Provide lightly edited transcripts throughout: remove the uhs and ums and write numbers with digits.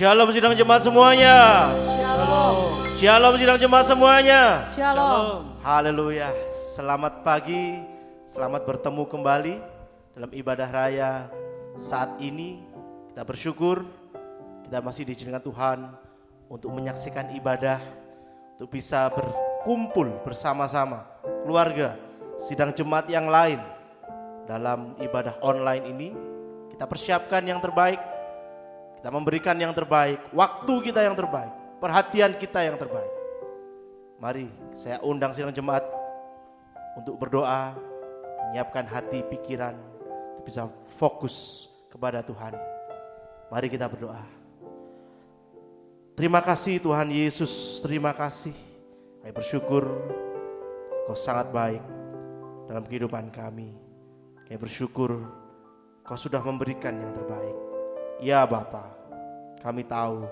Shalom sidang jemaat semuanya. Shalom. Shalom sidang jemaat semuanya. Shalom. Haleluya. Selamat pagi. Selamat bertemu kembali dalam ibadah raya saat ini. Kita bersyukur kita masih diizinkan Tuhan untuk menyaksikan ibadah, untuk bisa berkumpul bersama-sama keluarga, sidang jemaat yang lain dalam ibadah online ini. Kita persiapkan yang terbaik, kita memberikan yang terbaik, waktu kita yang terbaik, perhatian kita yang terbaik. Mari saya undang sidang jemaat untuk berdoa, menyiapkan hati, pikiran, untuk bisa fokus kepada Tuhan. Mari kita berdoa. Terima kasih Tuhan Yesus, terima kasih. Kami bersyukur Kau sangat baik dalam kehidupan kami. Kami bersyukur Kau sudah memberikan yang terbaik. Ya Bapa, kami tahu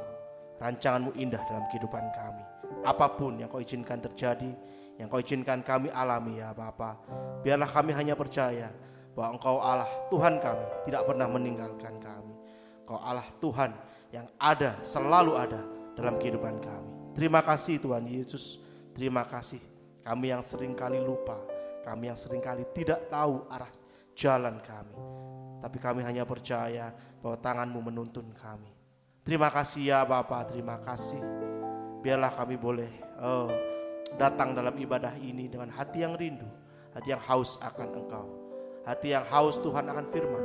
rancangan-Mu indah dalam kehidupan kami. Apapun yang Kau izinkan terjadi, yang Kau izinkan kami alami ya Bapa, biarlah kami hanya percaya bahwa Engkau Allah Tuhan kami, tidak pernah meninggalkan kami. Engkau Allah Tuhan yang ada, selalu ada dalam kehidupan kami. Terima kasih Tuhan Yesus, terima kasih. Kami yang seringkali lupa, kami yang seringkali tidak tahu arah jalan kami, tapi kami hanya percaya bahwa tangan-Mu menuntun kami. Terima kasih ya Bapa, terima kasih. Biarlah kami boleh datang dalam ibadah ini dengan hati yang rindu, hati yang haus akan Engkau, hati yang haus Tuhan akan firman,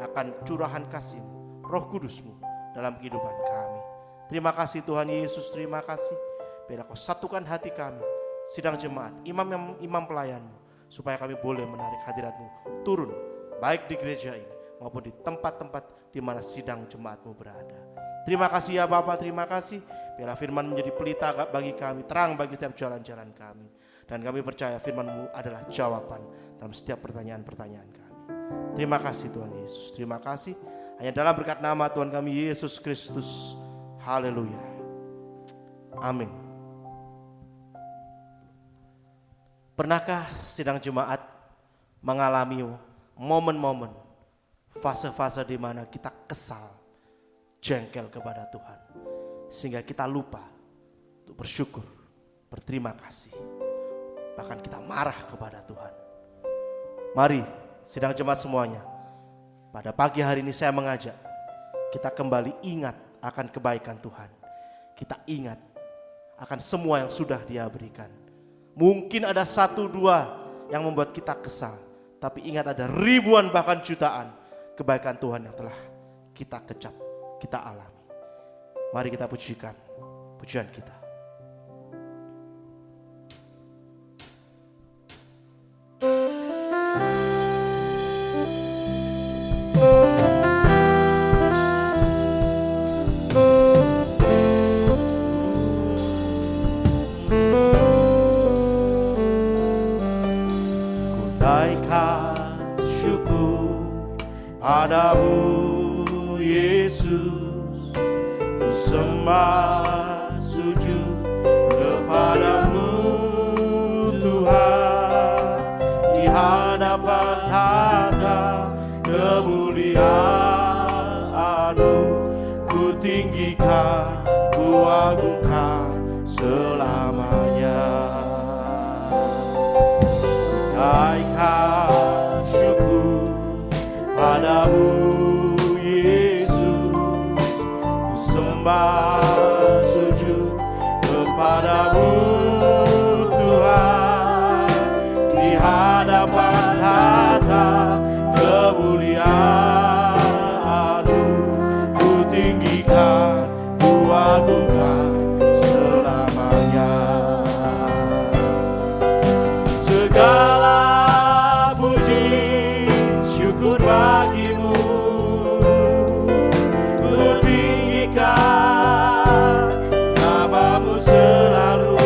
akan curahan kasih-Mu, Roh Kudus-Mu dalam kehidupan kami. Terima kasih Tuhan Yesus, terima kasih. Biarlah Kau satukan hati kami, sidang jemaat, imam pelayan-Mu, supaya kami boleh menarik hadirat-Mu turun, baik di gereja ini maupun di tempat-tempat di mana sidang jemaat-Mu berada. Terima kasih ya Bapa, terima kasih. Biarlah firman menjadi pelita bagi kami, terang bagi setiap jalan-jalan kami. Dan kami percaya firman-Mu adalah jawaban dalam setiap pertanyaan-pertanyaan kami. Terima kasih Tuhan Yesus, terima kasih. Hanya dalam berkat nama Tuhan kami Yesus Kristus. Haleluya. Amin. Pernahkah sidang jemaat mengalami momen-momen, fase-fase di mana kita kesal, jengkel kepada Tuhan, sehingga kita lupa untuk bersyukur, berterima kasih, bahkan kita marah kepada Tuhan? Mari sidang jemaat semuanya, pada pagi hari ini saya mengajak kita kembali ingat akan kebaikan Tuhan. Kita ingat akan semua yang sudah Dia berikan. Mungkin ada satu dua yang membuat kita kesal, tapi ingat ada ribuan bahkan jutaan kebaikan Tuhan yang telah kita kecap, kita alami. Mari kita pujikan pujian kita. Padamu Yesus, ku sembah sujud kepadamu Tuhan, di hadapan tahta kemuliaan-Mu, ku tinggikan, ku agungkan selamanya. Naikkan syukur padamu Yesus, ku sembah sujud kepadamu Tuhan, di hadapan tahta kemuliaan-Mu, ku tinggikan, ku agungkan selamanya. Segala puji syukur bagi-Mu, ku tinggikan nama-Mu selalu.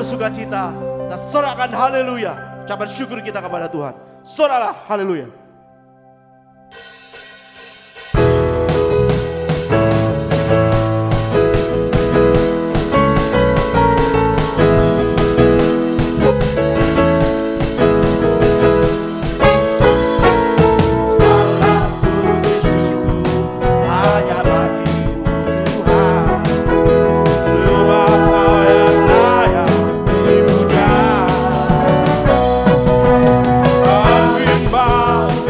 bersukacita, kita sorakan haleluya. Ucapan syukur kita kepada Tuhan. Soralah haleluya. Bow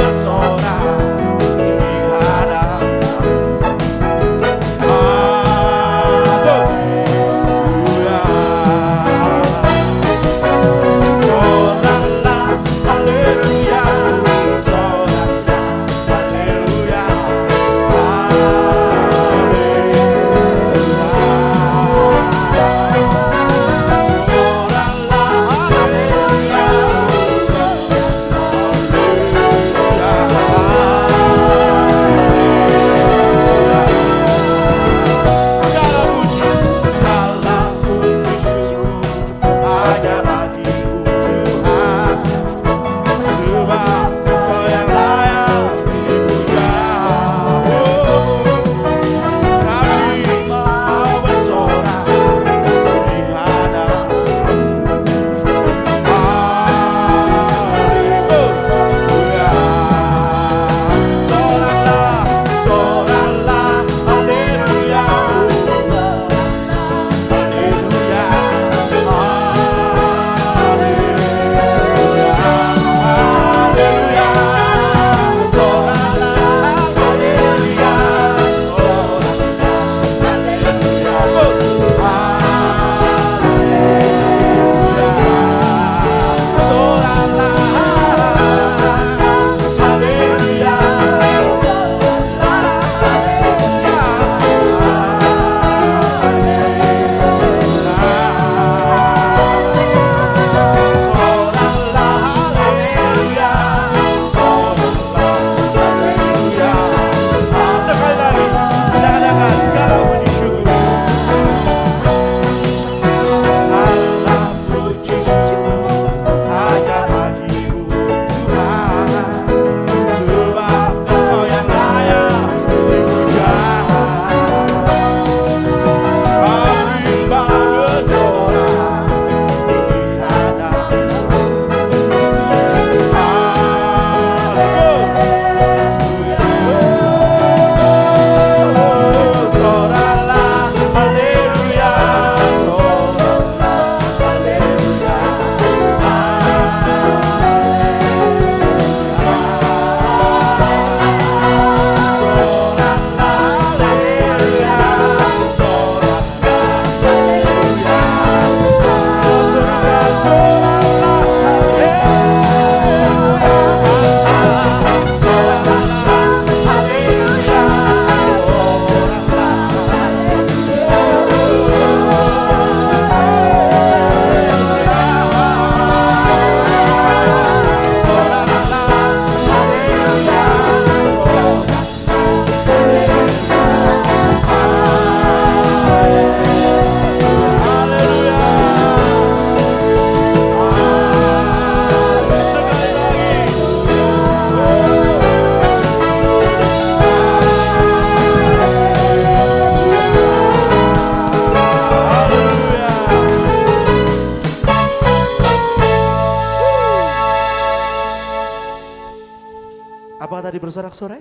Apakah tadi bersorak-sorai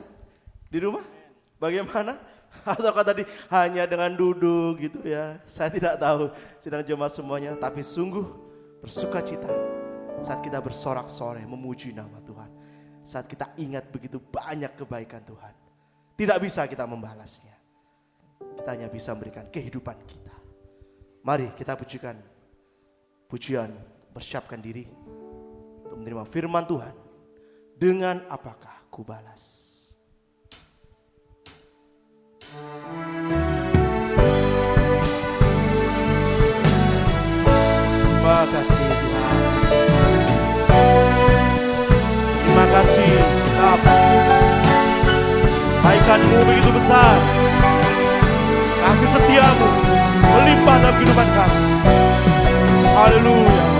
di rumah? Bagaimana? Ataukah tadi hanya dengan duduk gitu ya? Saya tidak tahu sidang jemaat semuanya, tapi sungguh bersukacita saat kita bersorak-sorai memuji nama Tuhan. Saat kita ingat begitu banyak kebaikan Tuhan. Tidak bisa kita membalasnya. Kita hanya bisa memberikan kehidupan kita. Mari kita pujikan pujian, persiapkan diri untuk menerima firman Tuhan. Dengan apakah ku balas? Terima kasih Tuhan. Terima kasih Bapa. Kebaikan-Mu begitu besar. Kasih setiamu melimpah dalam kehidupan kami. Haleluya.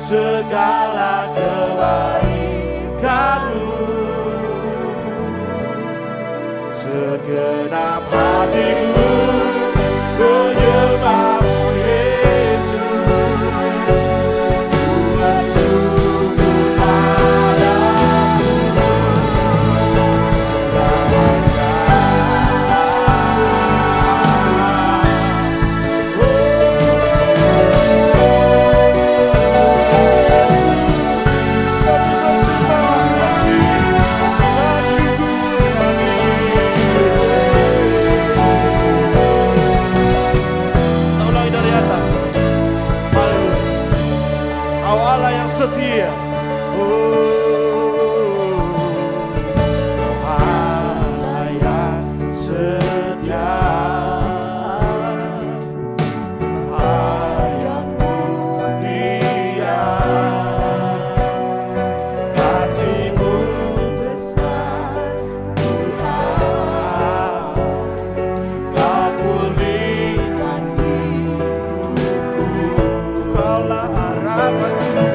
Segala kebaikan-Mu, segenap hatiku menyembah-Mu Yesus. Ku bersyukur padamu, setia. Allah yang setia, yang mulia, kasih-Mu besar Tuhan, Kau pulihkan hidupku, Kaulah harapanku.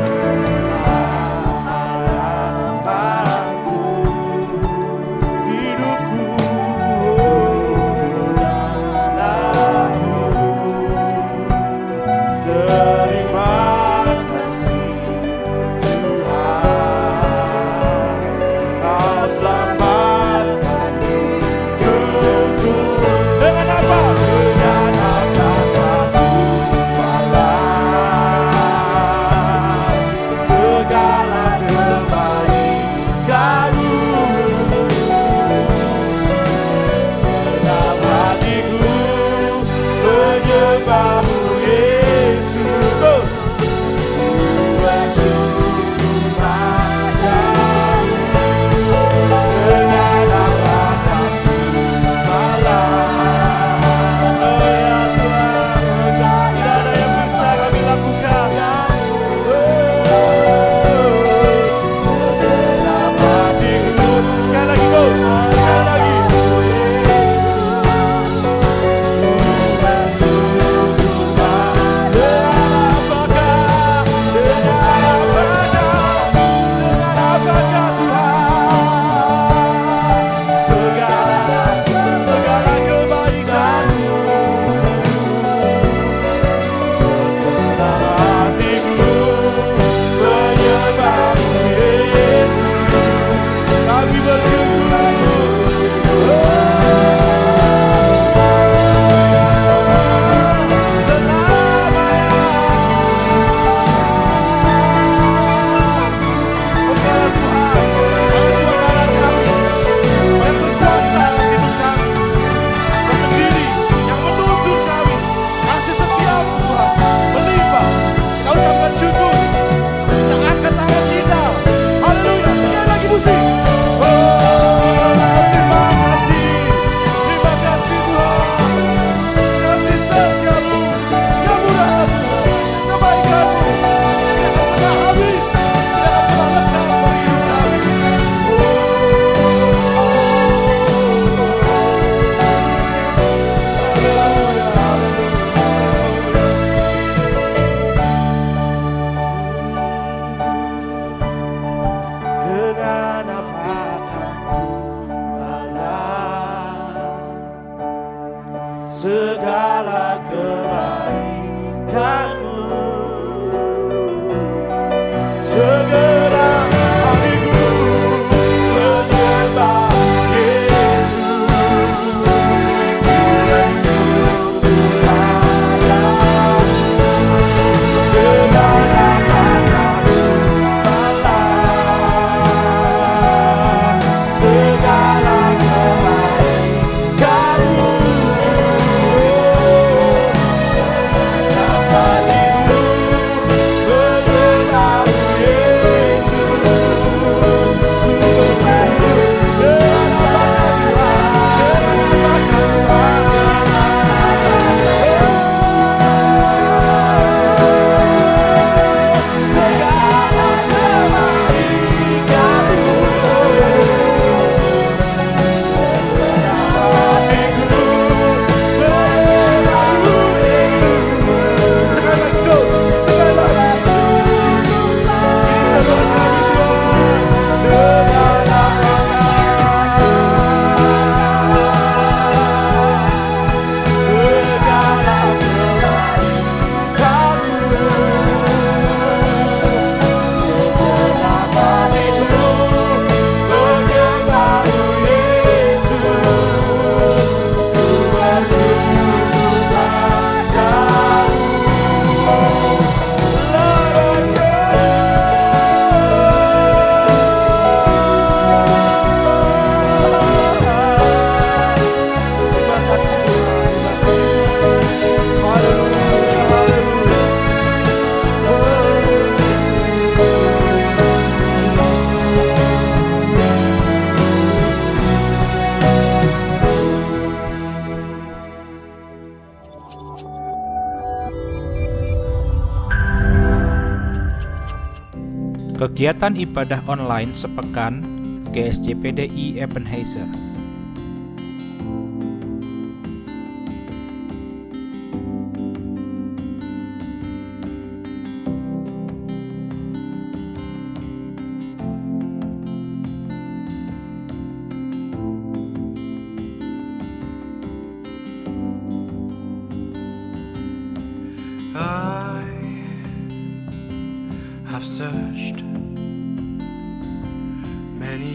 Kegiatan ibadah online sepekan GSJPDI Ebenezer.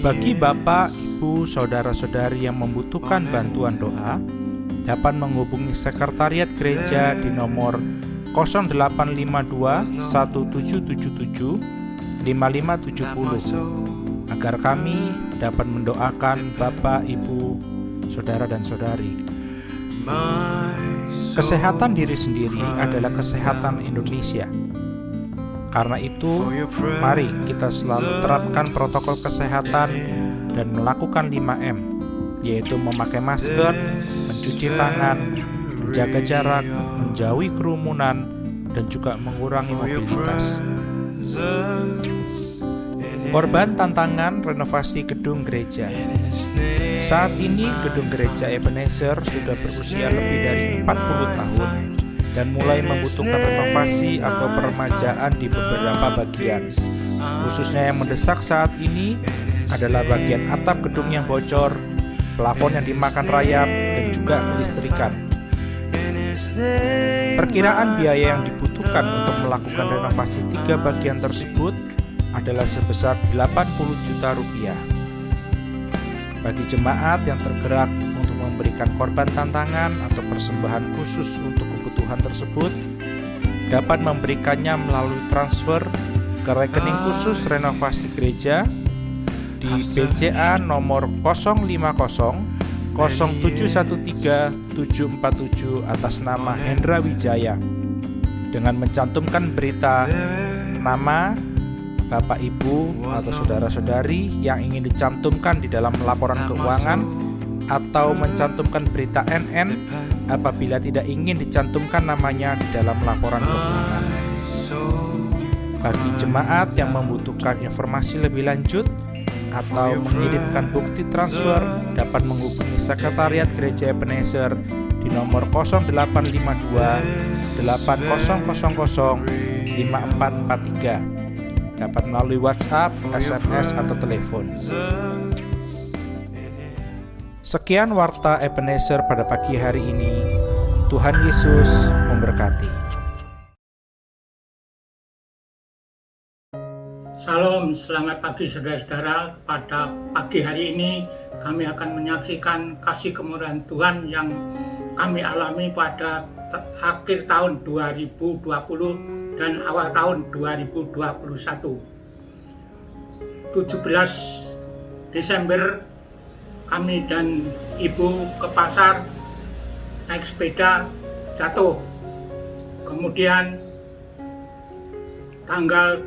Bagi Bapak, Ibu, Saudara-saudari yang membutuhkan bantuan doa, dapat menghubungi Sekretariat Gereja di nomor 0852 1777 5570 agar kami dapat mendoakan Bapak, Ibu, Saudara dan Saudari. Kesehatan diri sendiri adalah kesehatan Indonesia. Karena itu, mari kita selalu terapkan protokol kesehatan dan melakukan 5M, yaitu memakai masker, mencuci tangan, menjaga jarak, menjauhi kerumunan, dan juga mengurangi mobilitas. Korban tantangan renovasi gedung gereja. Saat ini gedung gereja Ebenezer sudah berusia lebih dari 40 tahun dan mulai membutuhkan renovasi atau peremajaan di beberapa bagian. Khususnya yang mendesak saat ini adalah bagian atap gedung yang bocor, plafon yang dimakan rayap, dan juga kelistrikan. Perkiraan biaya yang dibutuhkan untuk melakukan renovasi 3 bagian tersebut adalah sebesar 80 juta rupiah. Bagi jemaat yang tergerak untuk memberikan korban tantangan atau persembahan khusus untuk kebutuhan tersebut, dapat memberikannya melalui transfer ke rekening khusus renovasi gereja di BCA nomor 050 0713 747 atas nama Hendra Wijaya dengan mencantumkan berita nama Bapak, Ibu, atau saudara-saudari yang ingin dicantumkan di dalam laporan keuangan, atau mencantumkan berita NN apabila tidak ingin dicantumkan namanya di dalam laporan keuangan. Bagi jemaat yang membutuhkan informasi lebih lanjut atau mengirimkan bukti transfer, dapat menghubungi Sekretariat Gereja Ebenezer di nomor 0852 8000 5443. Dapat melalui WhatsApp, SMS, atau telepon. Sekian warta Ebenezer pada pagi hari ini. Tuhan Yesus memberkati. Salam, selamat pagi saudara-saudara. Pada pagi hari ini kami akan menyaksikan kasih kemurahan Tuhan yang kami alami pada akhir tahun 2020 dan awal tahun 2021. 17 Desember kami dan ibu ke pasar naik sepeda jatuh. Kemudian tanggal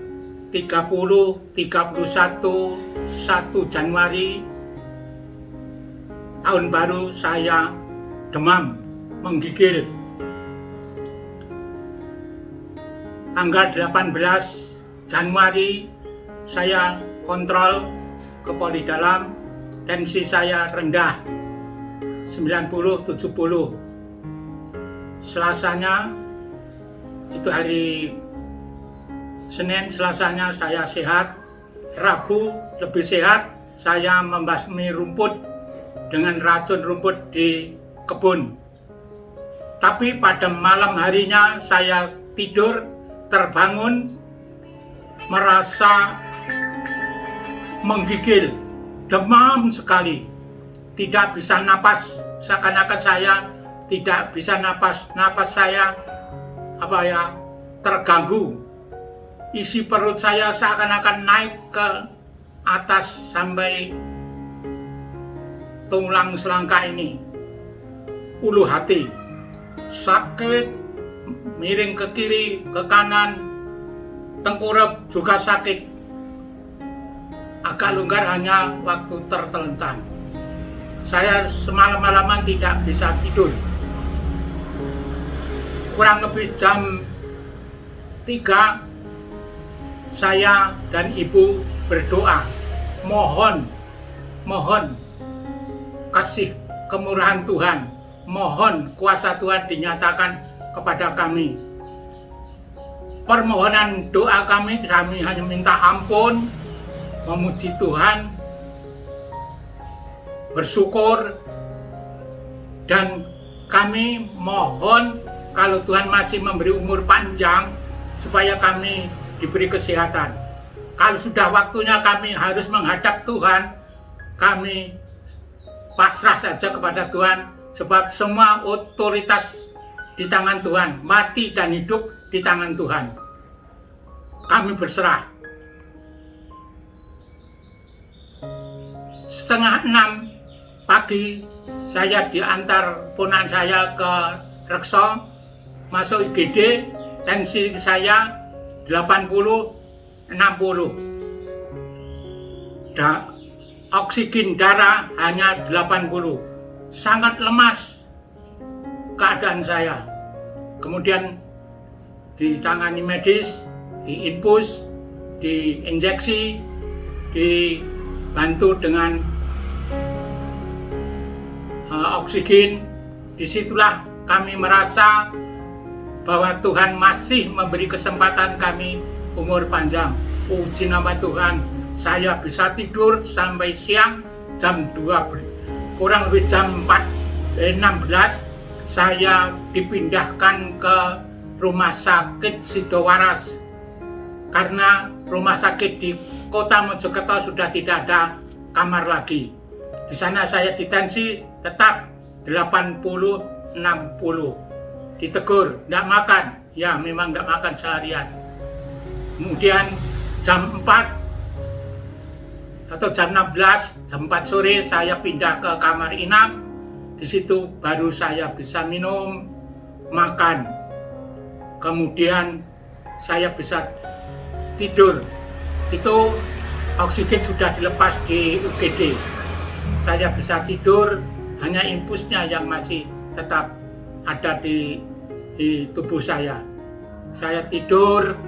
30, 31, 1 Januari tahun baru saya demam, menggigil. Tanggal 18 Januari saya kontrol ke poli dalam, tensi saya rendah 90/70. Selasanya itu hari Senin, Selasanya saya sehat. Rabu lebih sehat, saya membasmi rumput dengan racun rumput di kebun. Tapi pada malam harinya saya tidur, terbangun, merasa menggigil, demam sekali, tidak bisa napas, seakan-akan saya tidak bisa napas saya terganggu. Isi perut saya seakan-akan naik ke atas sampai tulang selangka ini, ulu hati, sakit, miring ke kiri, ke kanan, tengkurap juga sakit. Agak longgar hanya waktu tertelentang. Saya semalam-malaman tidak bisa tidur. Kurang lebih jam 3 saya dan ibu berdoa, mohon kasih kemurahan Tuhan, mohon kuasa Tuhan dinyatakan kepada kami. Permohonan doa kami hanya minta ampun, memuji Tuhan, bersyukur, dan kami mohon kalau Tuhan masih memberi umur panjang supaya kami diberi kesehatan. Kalau sudah waktunya kami harus menghadap Tuhan, kami pasrah saja kepada Tuhan, sebab semua otoritas di tangan Tuhan, mati dan hidup di tangan Tuhan. Kami berserah. 5:30 pagi saya diantar ponakan saya ke Rekso, masuk IGD, tensi saya 80/60. Oksigen darah hanya 80. Sangat lemas keadaan saya. Kemudian ditangani medis, diinfus, diinjeksi, dibantu dengan oksigen. Disitulah kami merasa bahwa Tuhan masih memberi kesempatan kami umur panjang. Puji nama Tuhan, saya bisa tidur sampai siang jam 2, kurang lebih jam 4:16 saya dipindahkan ke rumah sakit Sidowaras, karena rumah sakit di kota Mojokerto sudah tidak ada kamar lagi. Di sana saya ditensi tetap 80/60. Ditegur, tidak makan. Ya, memang tidak makan seharian. Kemudian jam 4 atau jam 16, jam 4 sore saya pindah ke kamar inap. Di situ baru saya bisa minum, makan. Kemudian saya bisa tidur. Itu oksigen sudah dilepas di UGD. Saya bisa tidur, hanya infusnya yang masih tetap ada di tubuh saya. Saya tidur,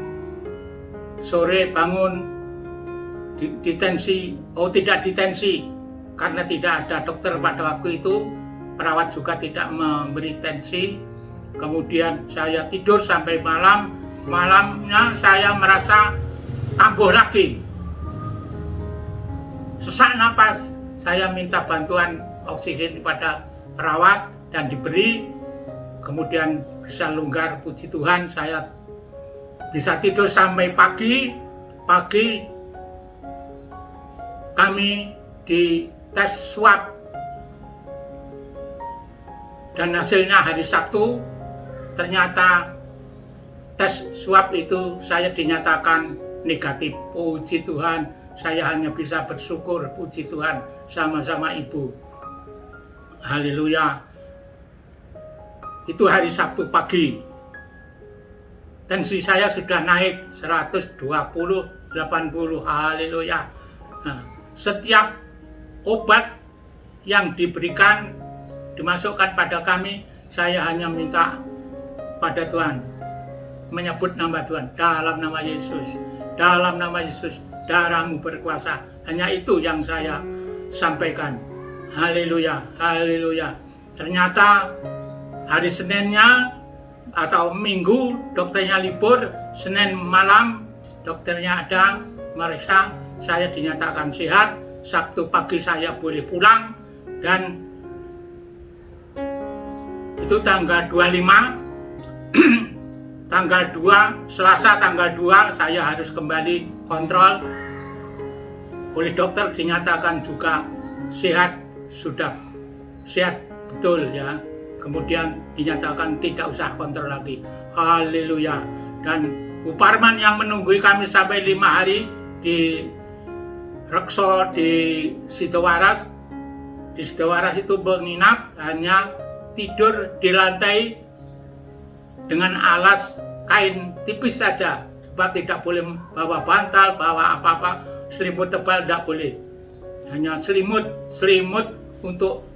sore bangun, ditensi, tidak ditensi, karena tidak ada dokter pada waktu itu, perawat juga tidak memberi tensi. Kemudian saya tidur sampai malamnya saya merasa kambuh lagi, sesak napas. Saya minta bantuan oksigen kepada perawat dan diberi. Kemudian bisa longgar, puji Tuhan, saya bisa tidur sampai pagi. Pagi kami di tes swab dan hasilnya hari Sabtu. Ternyata tes swab itu saya dinyatakan negatif. Puji Tuhan, saya hanya bisa bersyukur, puji Tuhan, sama-sama Ibu. Haleluya. Itu hari Sabtu pagi. Tensi saya sudah naik 120/80. Haleluya. Nah, setiap obat yang diberikan, dimasukkan pada kami, saya hanya minta pada Tuhan, menyebut nama Tuhan, dalam nama Yesus, dalam nama Yesus, darah-Mu berkuasa. Hanya itu yang saya sampaikan. Haleluya, haleluya. Ternyata hari Seninnya atau Minggu dokternya libur, Senin malam dokternya ada meriksa, saya dinyatakan sehat. Sabtu pagi saya boleh pulang, dan itu tanggal 25. Tanggal 2, Selasa tanggal 2 saya harus kembali kontrol. Oleh dokter dinyatakan juga sehat, sudah sehat betul ya. Kemudian dinyatakan tidak usah kontrol lagi. Haleluya. Dan Bu Parman yang menunggu kami sampai 5 hari di Rekso di Sidowaras. Di Sidowaras itu menginap, hanya tidur di lantai dengan alas kain tipis saja, sebab tidak boleh bawa bantal, bawa apa-apa, selimut tebal tidak boleh. Hanya selimut untuk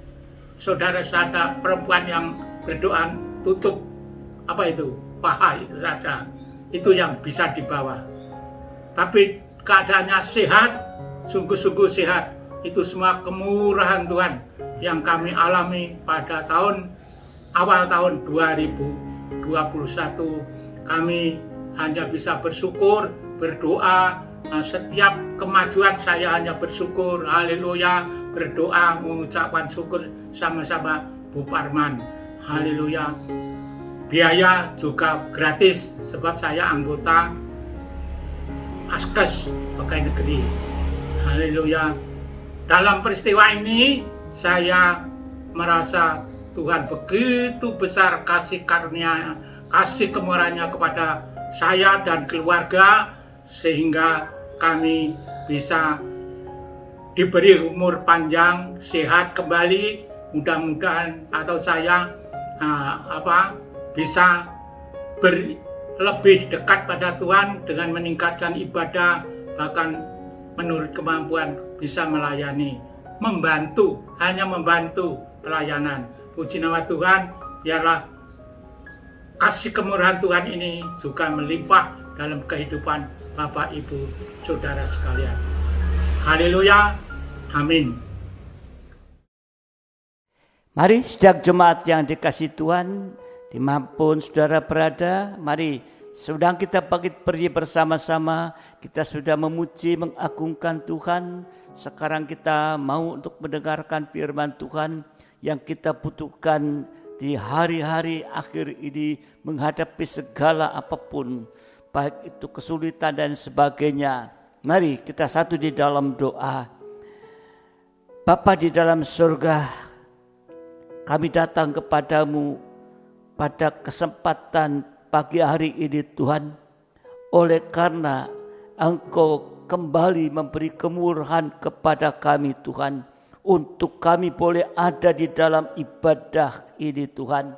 saudara-saudara perempuan yang berdoa, tutup apa itu, paha itu saja. Itu yang bisa dibawa. tapi keadaannya sehat, sungguh-sungguh sehat. Itu semua kemurahan Tuhan yang kami alami pada awal tahun 2021. Kami hanya bisa bersyukur, berdoa. Setiap kemajuan saya hanya bersyukur, haleluya, berdoa, mengucapkan syukur sama-sama Bu Parman, haleluya. Biaya juga gratis sebab saya anggota Askes Pegawai Negeri, haleluya. Dalam peristiwa ini saya merasa Tuhan begitu besar kasih karunia, kasih kemurahannya kepada saya dan keluarga, sehingga kami bisa diberi umur panjang, sehat kembali. Mudah-mudahan atau saya bisa lebih dekat pada Tuhan dengan meningkatkan ibadah, bahkan menurut kemampuan bisa melayani, hanya membantu pelayanan. Puji nama Tuhan, biarlah kasih kemurahan Tuhan ini juga melimpah dalam kehidupan Bapak, Ibu, Saudara sekalian. Haleluya, amin. Mari sedang jemaat yang dikasihi Tuhan, dimanapun saudara berada, mari sedang kita pergi bersama-sama, kita sudah memuji, mengagungkan Tuhan. Sekarang kita mau untuk mendengarkan firman Tuhan yang kita butuhkan di hari-hari akhir ini, menghadapi segala apapun, baik itu kesulitan dan sebagainya. Mari kita satu di dalam doa. Bapa di dalam surga, kami datang kepadamu pada kesempatan pagi hari ini Tuhan, oleh karena Engkau kembali memberi kemurahan kepada kami Tuhan, untuk kami boleh ada di dalam ibadah ini Tuhan.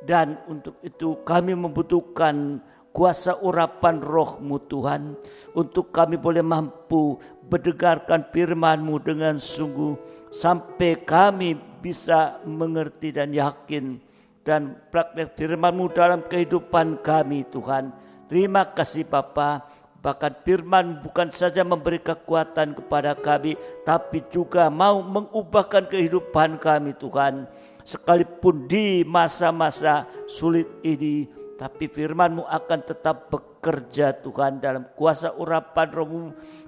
Dan untuk itu kami membutuhkan kuasa urapan roh-Mu Tuhan, untuk kami boleh mampu mendengarkan firman-Mu dengan sungguh, sampai kami bisa mengerti dan yakin dan praktek firman-Mu dalam kehidupan kami Tuhan. Terima kasih Bapa. Bahkan firman bukan saja memberi kekuatan kepada kami, tapi juga mau mengubahkan kehidupan kami Tuhan. Sekalipun di masa-masa sulit ini, tapi firman-Mu akan tetap bekerja Tuhan dalam kuasa urapan Roh-Mu,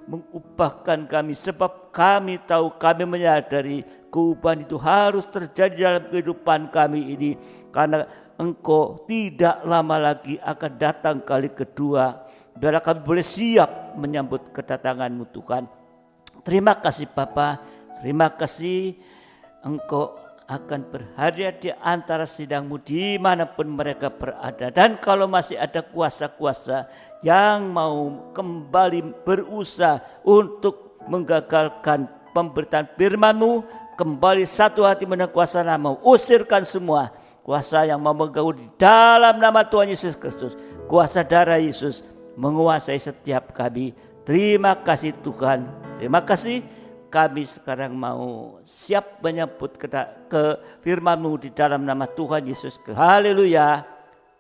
mengubahkan kami. Sebab kami tahu, kami menyadari perubahan itu harus terjadi dalam kehidupan kami ini, karena Engkau tidak lama lagi akan datang kali kedua. Biarlah kami boleh siap menyambut kedatangan-Mu Tuhan. Terima kasih Bapa, terima kasih Engkau akan berada di antara sidang-Mu dimanapun mereka berada. Dan kalau masih ada kuasa-kuasa yang mau kembali berusaha untuk menggagalkan pemberitaan firman-Mu, kembali satu hati menang kuasa nama, usirkan semua kuasa yang mau mengganggu di dalam nama Tuhan Yesus Kristus. Kuasa darah Yesus menguasai setiap kami. Terima kasih Tuhan, terima kasih. Kami sekarang mau siap menyambut ke firman-Mu di dalam nama Tuhan Yesus. Haleluya,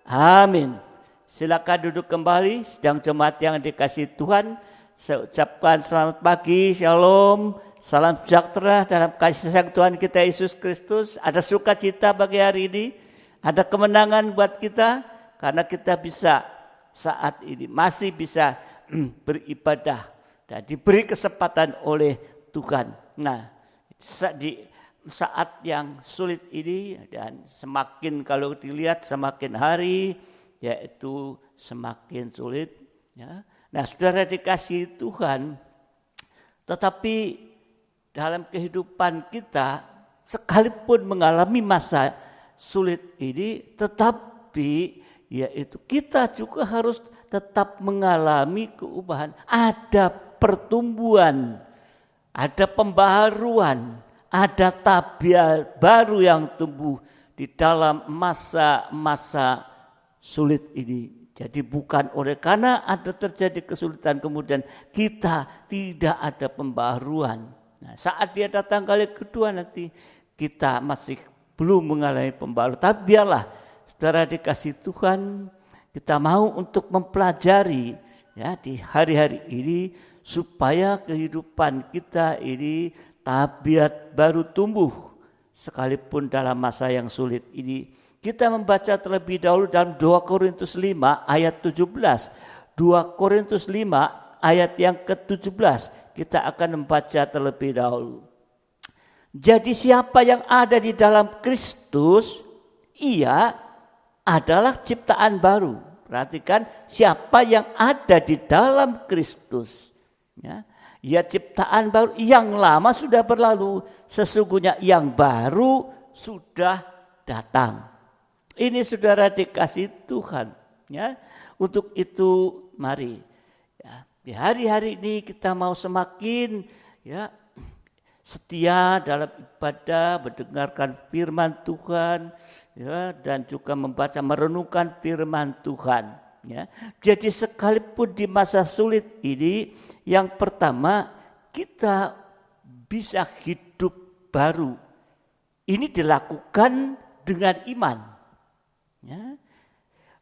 amin. Silakan duduk kembali, sedang jemaat yang dikasihi Tuhan. Saya ucapkan selamat pagi, shalom, salam sejahtera dalam kasih sayang Tuhan kita Yesus Kristus. Ada sukacita bagi hari ini, ada kemenangan buat kita, karena kita bisa saat ini masih bisa beribadah dan diberi kesempatan oleh Tuhan. Nah, di saat yang sulit ini, dan semakin kalau dilihat semakin hari yaitu semakin sulit ya. Nah, saudara dikasihi Tuhan, tetapi dalam kehidupan kita sekalipun mengalami masa sulit ini, tetapi yaitu kita juga harus tetap mengalami perubahan. Ada pertumbuhan, ada pembaharuan, ada tabiat baru yang tumbuh di dalam masa-masa sulit ini. Jadi bukan oleh karena ada terjadi kesulitan kemudian kita tidak ada pembaharuan. Nah, saat dia datang kali kedua nanti kita masih belum mengalami pembaharuan. Tapi biarlah saudara dikasih Tuhan, kita mau untuk mempelajari ya di hari-hari ini supaya kehidupan kita ini tabiat baru tumbuh sekalipun dalam masa yang sulit ini. Kita membaca terlebih dahulu dalam 2 Korintus 5 ayat 17. 2 Korintus 5 ayat yang ke-17 kita akan membaca terlebih dahulu. Jadi siapa yang ada di dalam Kristus, ia adalah ciptaan baru. Perhatikan, siapa yang ada di dalam Kristus, ya ciptaan baru, yang lama sudah berlalu, sesungguhnya yang baru sudah datang. Ini saudara dikasih Tuhan, ya. Untuk itu mari, ya, di hari-hari ini kita mau semakin, ya, setia dalam ibadah, mendengarkan firman Tuhan, ya, dan juga membaca, merenungkan firman Tuhan. Ya. Jadi sekalipun di masa sulit ini, yang pertama kita bisa hidup baru. Ini dilakukan dengan iman. Ya.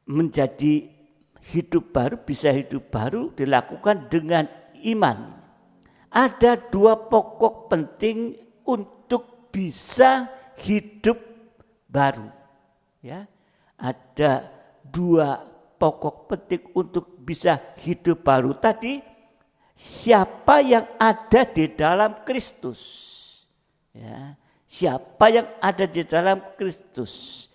Menjadi hidup baru, bisa hidup baru dilakukan dengan iman. Ada 2 pokok penting untuk bisa hidup baru. Ya, ada 2 pokok penting untuk bisa hidup baru. Tadi, siapa yang ada di dalam Kristus? Ya, siapa yang ada di dalam Kristus?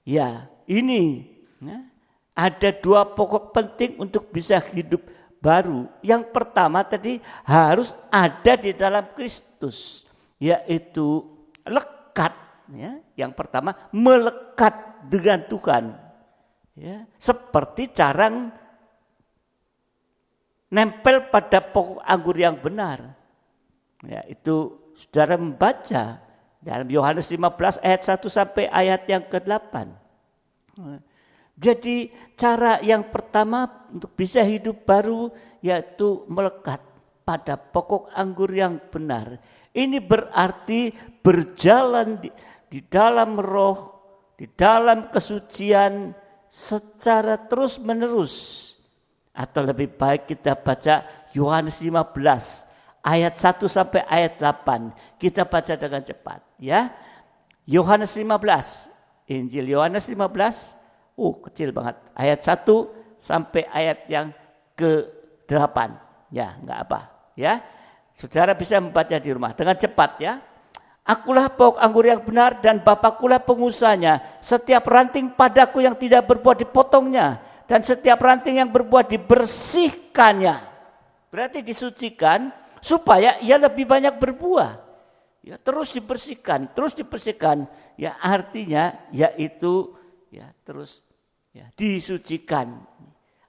Ya, ini ya, ada 2 pokok penting untuk bisa hidup baru. Yang pertama tadi harus ada di dalam Kristus, yaitu lekat. Ya, yang pertama melekat dengan Tuhan, ya, seperti carang nempel pada pokok anggur yang benar. Ya, itu saudara membaca dalam Yohanes 15 ayat 1 sampai ayat yang ke-8. Jadi cara yang pertama untuk bisa hidup baru yaitu melekat pada pokok anggur yang benar. Ini berarti berjalan di dalam roh, di dalam kesucian secara terus menerus. Atau lebih baik kita baca Yohanes 15 ayat 1 sampai ayat 8. Kita baca dengan cepat, ya. Yohanes 15, Injil Yohanes 15, kecil banget. Ayat 1 sampai ayat yang ke-8. Ya, enggak apa, ya. Saudara bisa membaca di rumah dengan cepat, ya. Akulah pokok anggur yang benar dan Bapakulah pengusahanya. Setiap ranting padaku yang tidak berbuah dipotongnya, dan setiap ranting yang berbuah dibersihkannya. Berarti disucikan supaya ia lebih banyak berbuah. Ya, terus dibersihkan. Ya, artinya yaitu ya terus ya disucikan.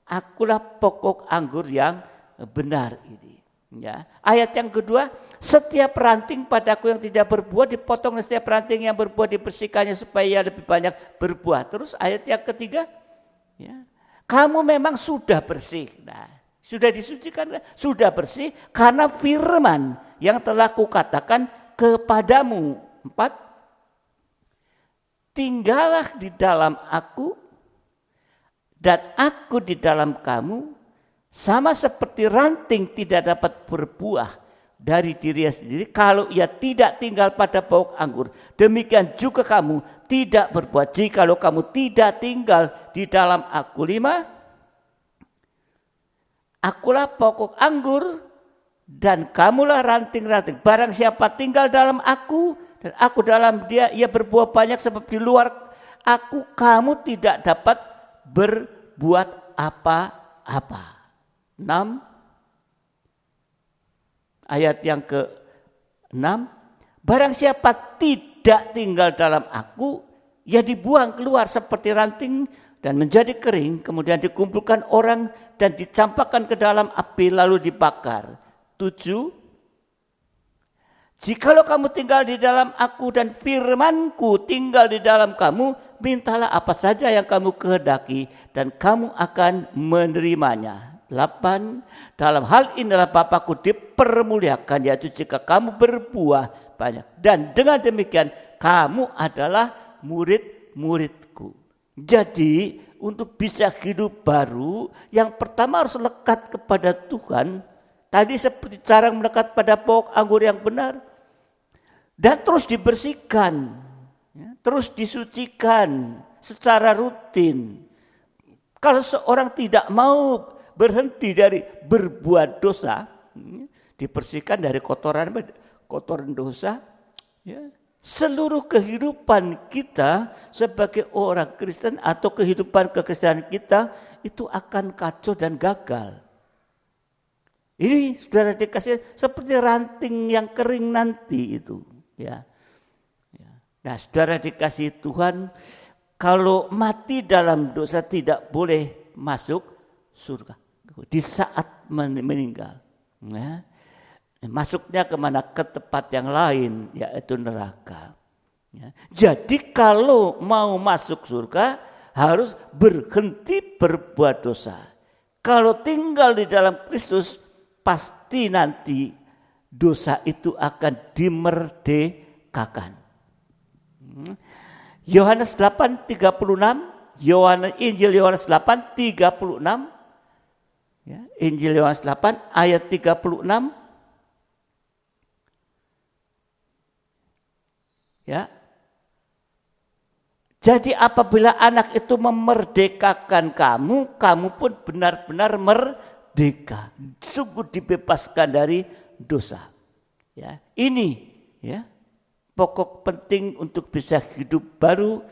Akulah pokok anggur yang benar ini. Ya. Ayat yang kedua, setiap ranting padaku yang tidak berbuah dipotong, setiap ranting yang berbuah dibersihkannya supaya lebih banyak berbuah. Terus ayat yang ketiga, ya, kamu memang sudah bersih. Nah, sudah disucikan, sudah bersih karena firman yang telah kukatakan kepadamu. 4, tinggallah di dalam aku dan aku di dalam kamu. Sama seperti ranting tidak dapat berbuah dari dirinya sendiri kalau ia tidak tinggal pada pokok anggur. Demikian juga kamu tidak berbuah jikalau kamu tidak tinggal di dalam aku. 5, akulah pokok anggur dan kamulah ranting-ranting. Barang siapa tinggal dalam aku dan aku dalam dia, ia berbuah banyak, sebab di luar aku kamu tidak dapat berbuat apa-apa. 6, ayat yang ke-6, barang siapa tidak tinggal dalam aku, ia dibuang keluar seperti ranting dan menjadi kering, kemudian dikumpulkan orang dan dicampakkan ke dalam api lalu dibakar. 7, jikalau kamu tinggal di dalam aku dan firmanku tinggal di dalam kamu, mintalah apa saja yang kamu kehendaki dan kamu akan menerimanya. 8, dalam hal inilah Bapakku dipermuliakan, yaitu jika kamu berbuah banyak. Dan dengan demikian kamu adalah murid-muridku. Jadi untuk bisa hidup baru, yang pertama harus lekat kepada Tuhan. Tadi seperti cara melekat pada pokok anggur yang benar. Dan terus dibersihkan, terus disucikan secara rutin. Kalau seorang tidak mau berhenti dari berbuat dosa, dibersihkan dari kotoran dosa, seluruh kehidupan kita sebagai orang Kristen atau kehidupan kekristenan kita itu akan kacau dan gagal. Ini saudara dikasih seperti ranting yang kering nanti itu. Ya. Nah, saudara dikasih Tuhan, kalau mati dalam dosa tidak boleh masuk surga di saat meninggal. Ya. Masuknya kemana? Ke tempat yang lain, yaitu neraka. Ya. Jadi kalau mau masuk surga harus berhenti berbuat dosa. Kalau tinggal di dalam Kristus, pasti nanti dosa itu akan dimerdekakan. Yohanes 8:36, Injil Yohanes 8:36, ya, Injil Yohanes 8 ayat 36. Ya. Jadi apabila anak itu memerdekakan kamu, kamu pun benar-benar merdeka, sungguh dibebaskan dari dosa. Ya, ini ya pokok penting untuk bisa hidup baru,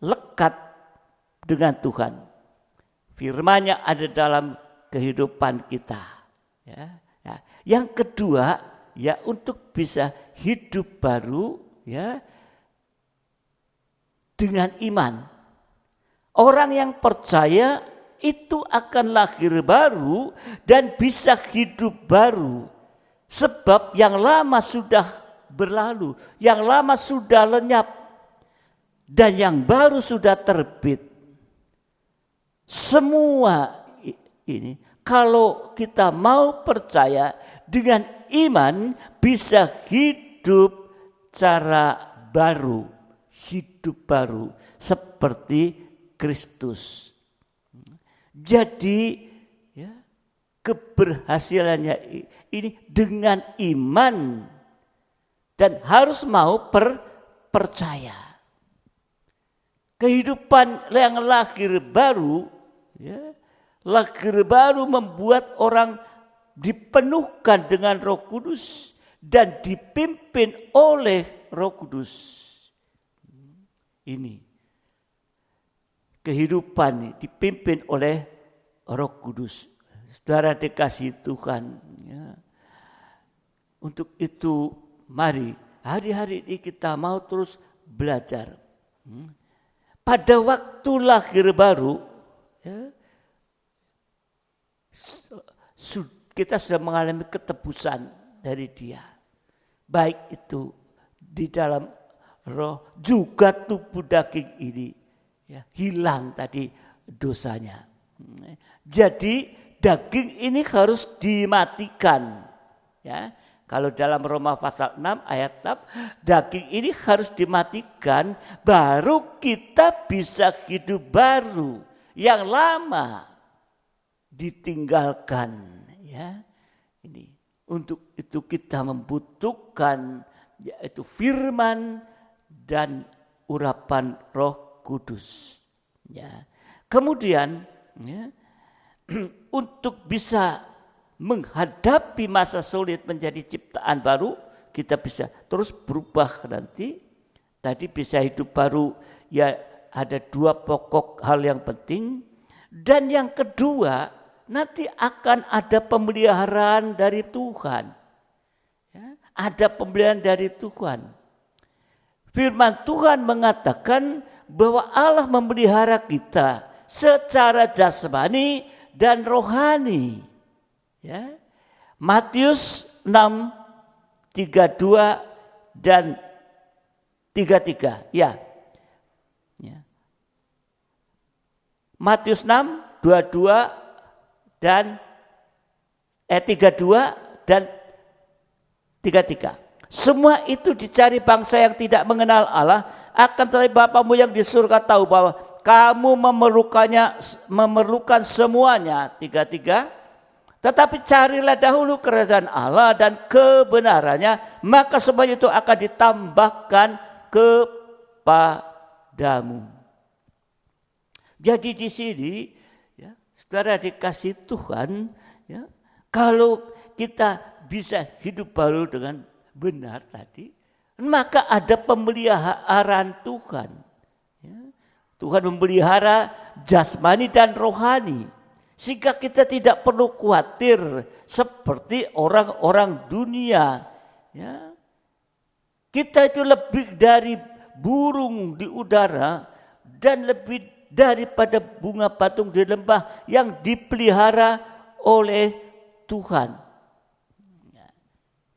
lekat dengan Tuhan. Firman-Nya ada dalam kehidupan kita. Ya. Nah, yang kedua, ya untuk bisa hidup baru, ya dengan iman. Orang yang percaya itu akan lahir baru dan bisa hidup baru. Sebab yang lama sudah berlalu, yang lama sudah lenyap, dan yang baru sudah terbit. Semua ini kalau kita mau percaya dengan iman bisa hidup cara baru, hidup baru seperti Kristus. Jadi ya, keberhasilannya ini dengan iman dan harus mau percaya. Kehidupan yang lahir baru, ya, lahir baru membuat orang dipenuhkan dengan Roh Kudus dan dipimpin oleh Roh Kudus. Ini kehidupan dipimpin oleh Roh Kudus. Saudara dikasih Tuhan. Ya. Untuk itu mari hari-hari ini kita mau terus belajar. Pada waktu lahir baru, ya, kita sudah mengalami ketebusan dari Dia. Baik itu di dalam roh juga tubuh daging ini ya, hilang tadi dosanya. Jadi daging ini harus dimatikan. Ya. Kalau dalam Roma pasal 6 ayat 6, daging ini harus dimatikan baru kita bisa hidup baru. Yang lama ditinggalkan. Ya. Ini untuk itu kita membutuhkan yaitu firman dan urapan Roh Kudus. Ya. Kemudian ya, untuk bisa menghadapi masa sulit menjadi ciptaan baru, kita bisa terus berubah nanti. Tadi bisa hidup baru, ya ada dua pokok hal yang penting. Dan yang kedua, nanti akan ada pemeliharaan dari Tuhan. Ya, ada pemeliharaan dari Tuhan. Firman Tuhan mengatakan bahwa Allah memelihara kita secara jasmani dan rohani. Ya. Matius 6, 32 dan 33. Ya. Ya. Matius 6, 22 dan 32 dan 33. Semua itu dicari bangsa yang tidak mengenal Allah, akan tetapi Bapamu yang di surga tahu bahwa kamu memerlukan semuanya, 3:3. Tetapi carilah dahulu kerajaan Allah dan kebenarannya, maka semuanya itu akan ditambahkan kepadamu. Jadi di sini, ya, saudara dikasih Tuhan, ya, kalau kita bisa hidup baru dengan benar tadi, maka ada pemeliharaan Tuhan. Ya. Tuhan memelihara jasmani dan rohani, sehingga kita tidak perlu khawatir seperti orang-orang dunia. Ya. Kita itu lebih dari burung di udara dan lebih daripada bunga patung di lembah yang dipelihara oleh Tuhan.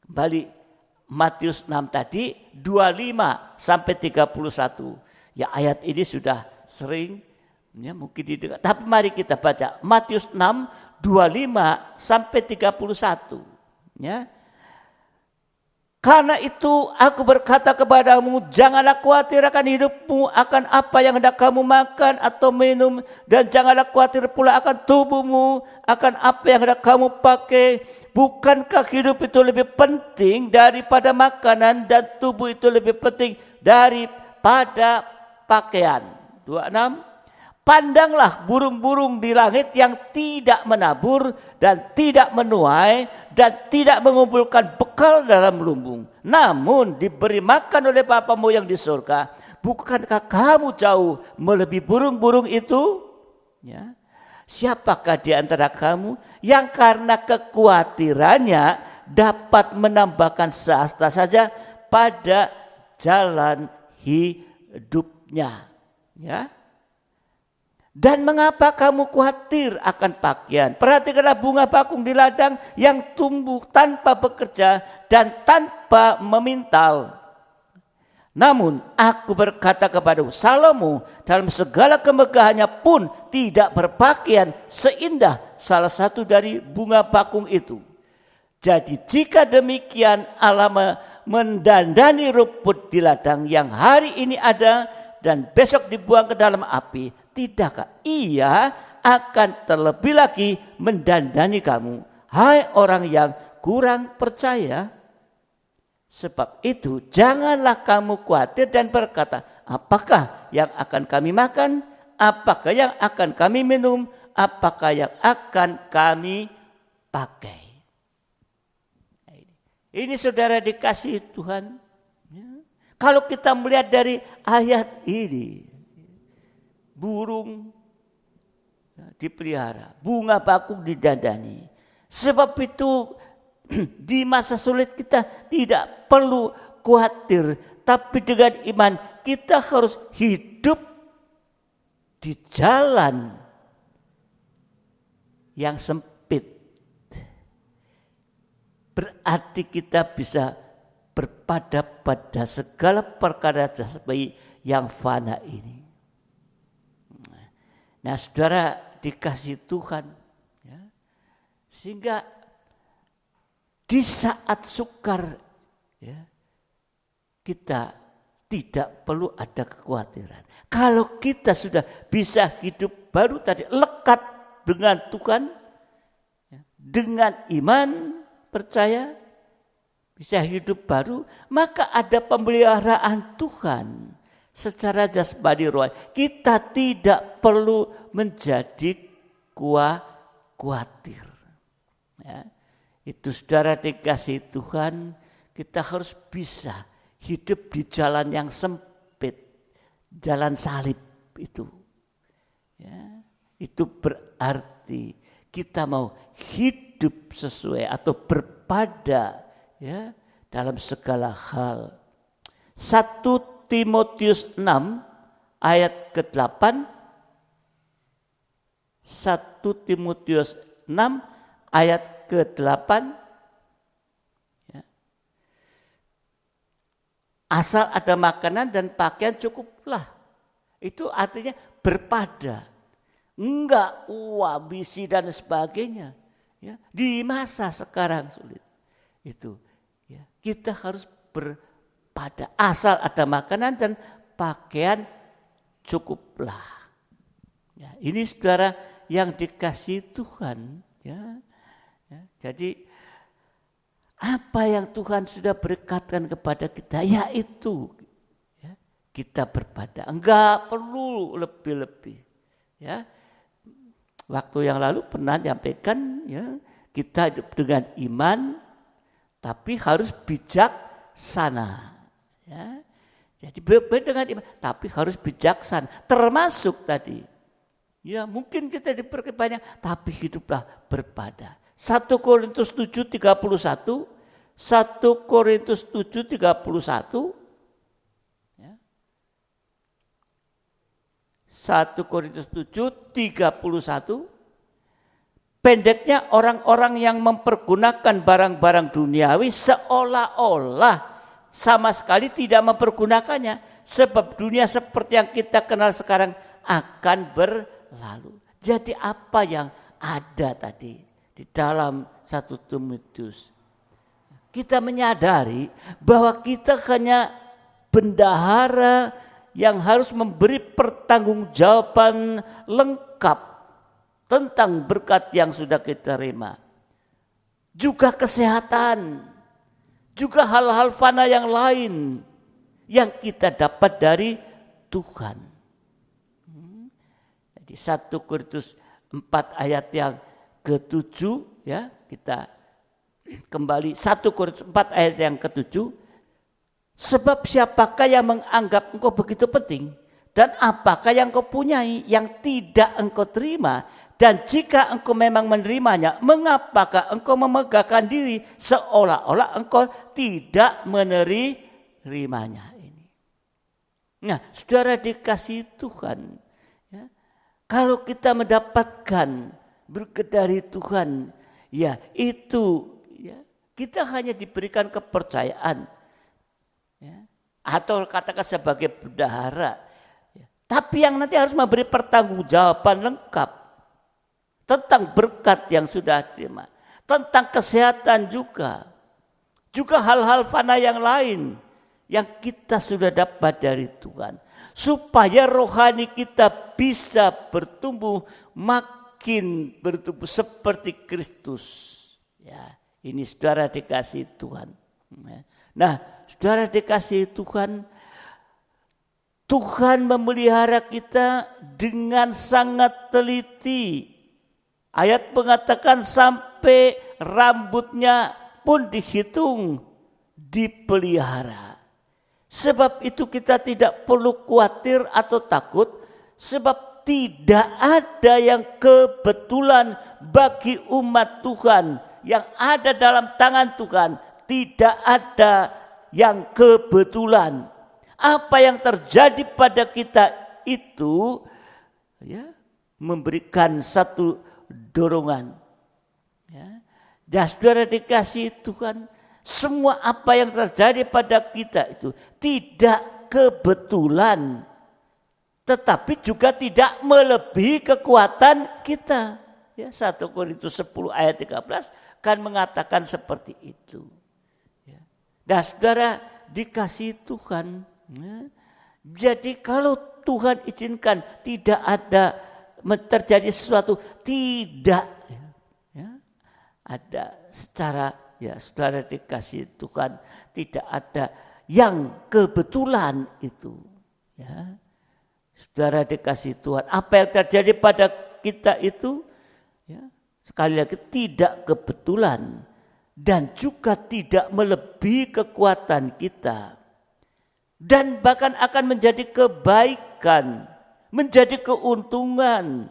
Kembali Matius 6 tadi 25 sampai 31. Ya, ayat ini sudah sering ya mungkin didengar. Tapi mari kita baca Matius 6 25 sampai 31. Ya. Karena itu aku berkata kepadamu, janganlah khawatir akan hidupmu, akan apa yang hendak kamu makan atau minum, dan janganlah khawatir pula akan tubuhmu, akan apa yang hendak kamu pakai. Bukankah hidup itu lebih penting daripada makanan, dan tubuh itu lebih penting daripada pakaian? 26. Pandanglah burung-burung di langit yang tidak menabur dan tidak menuai dan tidak mengumpulkan bekal dalam lumbung, namun diberi makan oleh Bapamu yang di surga. Bukankah kamu jauh melebihi burung-burung itu? Ya. Siapakah di antara kamu yang karena kekhawatirannya dapat menambahkan sehasta saja pada jalan hidupnya? Ya. Dan mengapa kamu khawatir akan pakaian? Perhatikanlah bunga bakung di ladang yang tumbuh tanpa bekerja dan tanpa memintal. Namun aku berkata kepadamu, Salomo dalam segala kemegahannya pun tidak berpakaian seindah salah satu dari bunga bakung itu. Jadi jika demikian Allah mendandani rumput di ladang yang hari ini ada dan besok dibuang ke dalam api, tidakkah Ia akan terlebih lagi mendandani kamu, hai orang yang kurang percaya? Sebab itu janganlah kamu khawatir dan berkata, apakah yang akan kami makan? Apakah yang akan kami minum? Apakah yang akan kami pakai? Ini saudara dikasihi Tuhan. Kalau kita melihat dari ayat ini, burung dipelihara, bunga bakung didandani. Sebab itu di masa sulit kita tidak perlu khawatir, tapi dengan iman kita harus hidup di jalan yang sempit. Berarti kita bisa berpada pada segala perkara jasmani yang fana ini. Nah, saudara dikasih Tuhan, ya, sehingga di saat sukar, ya, kita tidak perlu ada kekhawatiran. Kalau kita sudah bisa hidup baru tadi, lekat dengan Tuhan, ya, dengan iman, percaya, bisa hidup baru, maka ada pemeliharaan Tuhan secara jasmani rohani. Kita tidak perlu menjadi khawatir. Ya. Itu saudara dikasih Tuhan, kita harus bisa hidup di jalan yang sempit, jalan salib itu. Ya. Itu berarti kita mau hidup sesuai atau berpada, ya, dalam segala hal. 1 Timotius 6 ayat ke-8. 1 Timotius 6 ayat ke-8. Ya. Asal ada makanan dan pakaian cukuplah. Itu artinya berpada. Enggak ambisi dan sebagainya. Ya. Di masa sekarang sulit. Itu, ya, kita harus berpada, asal ada makanan dan pakaian cukuplah. Ya, ini saudara yang dikasihi Tuhan. Ya. Jadi apa yang Tuhan sudah berkatkan kepada kita, yaitu ya, kita beribadah. Enggak perlu lebih-lebih. Ya. Waktu yang lalu pernah nyampaikan, ya, kita hidup dengan iman, tapi harus bijaksana. Ya. Jadi berbeda dengan iman, tapi harus bijaksana. Termasuk tadi, ya mungkin kita diberi banyak, tapi hiduplah beribadah. 1 Korintus 7:31, 1 Korintus 7:31, ya. 1 Korintus 7:31. Pendeknya orang-orang yang mempergunakan barang-barang duniawi seolah-olah sama sekali tidak mempergunakannya. Sebab dunia seperti yang kita kenal sekarang akan berlalu. Jadi apa yang ada tadi di dalam 1 Timotius? Kita menyadari bahwa kita hanya bendahara yang harus memberi pertanggungjawaban lengkap tentang berkat yang sudah kita terima. Juga kesehatan. Juga hal-hal fana yang lain yang kita dapat dari Tuhan. Jadi 1 Korintus 4 ayat yang ke-7, ya, kita kembali 1 Korintus 4 ayat yang ke-7. Sebab siapakah yang menganggap engkau begitu penting, dan apakah yang engkau punyai yang tidak engkau terima? Dan jika engkau memang menerimanya, mengapakah engkau memegahkan diri seolah-olah engkau tidak menerimanya ini? Nah, saudara dikasihi Tuhan, ya, kalau kita mendapatkan berkat dari Tuhan, ya itu, ya, kita hanya diberikan kepercayaan, ya, atau katakan sebagai bendahara, ya, tapi yang nanti harus memberi pertanggungjawaban lengkap tentang berkat yang sudah terima, tentang kesehatan juga hal-hal fana yang lain yang kita sudah dapat dari Tuhan, supaya rohani kita bisa bertumbuh, makin bertumbuh seperti Kristus. Ya, ini saudara dikasihi Tuhan. Nah, saudara dikasihi Tuhan, Tuhan memelihara kita dengan sangat teliti. Ayat mengatakan sampai rambutnya pun dihitung, dipelihara. Sebab itu kita tidak perlu khawatir atau takut, sebab tidak ada yang kebetulan bagi umat Tuhan yang ada dalam tangan Tuhan. Tidak ada yang kebetulan. Apa yang terjadi pada kita itu, ya, memberikan satu dorongan, ya. Dan saudara dikasihi Tuhan, semua apa yang terjadi pada kita itu tidak kebetulan, tetapi juga tidak melebihi kekuatan kita. Ya, 1 Korintus 10 ayat 13 kan mengatakan seperti itu. Ya. Dan saudara dikasihi Tuhan, ya. Jadi kalau Tuhan izinkan tidak ada terjadi sesuatu, tidak, ya, ada secara, ya saudara dikasihi Tuhan, tidak ada yang kebetulan itu, ya. Saudara dikasihi Tuhan, apa yang terjadi pada kita itu, ya, sekali lagi tidak kebetulan dan juga tidak melebihi kekuatan kita, dan bahkan akan menjadi kebaikan, menjadi keuntungan,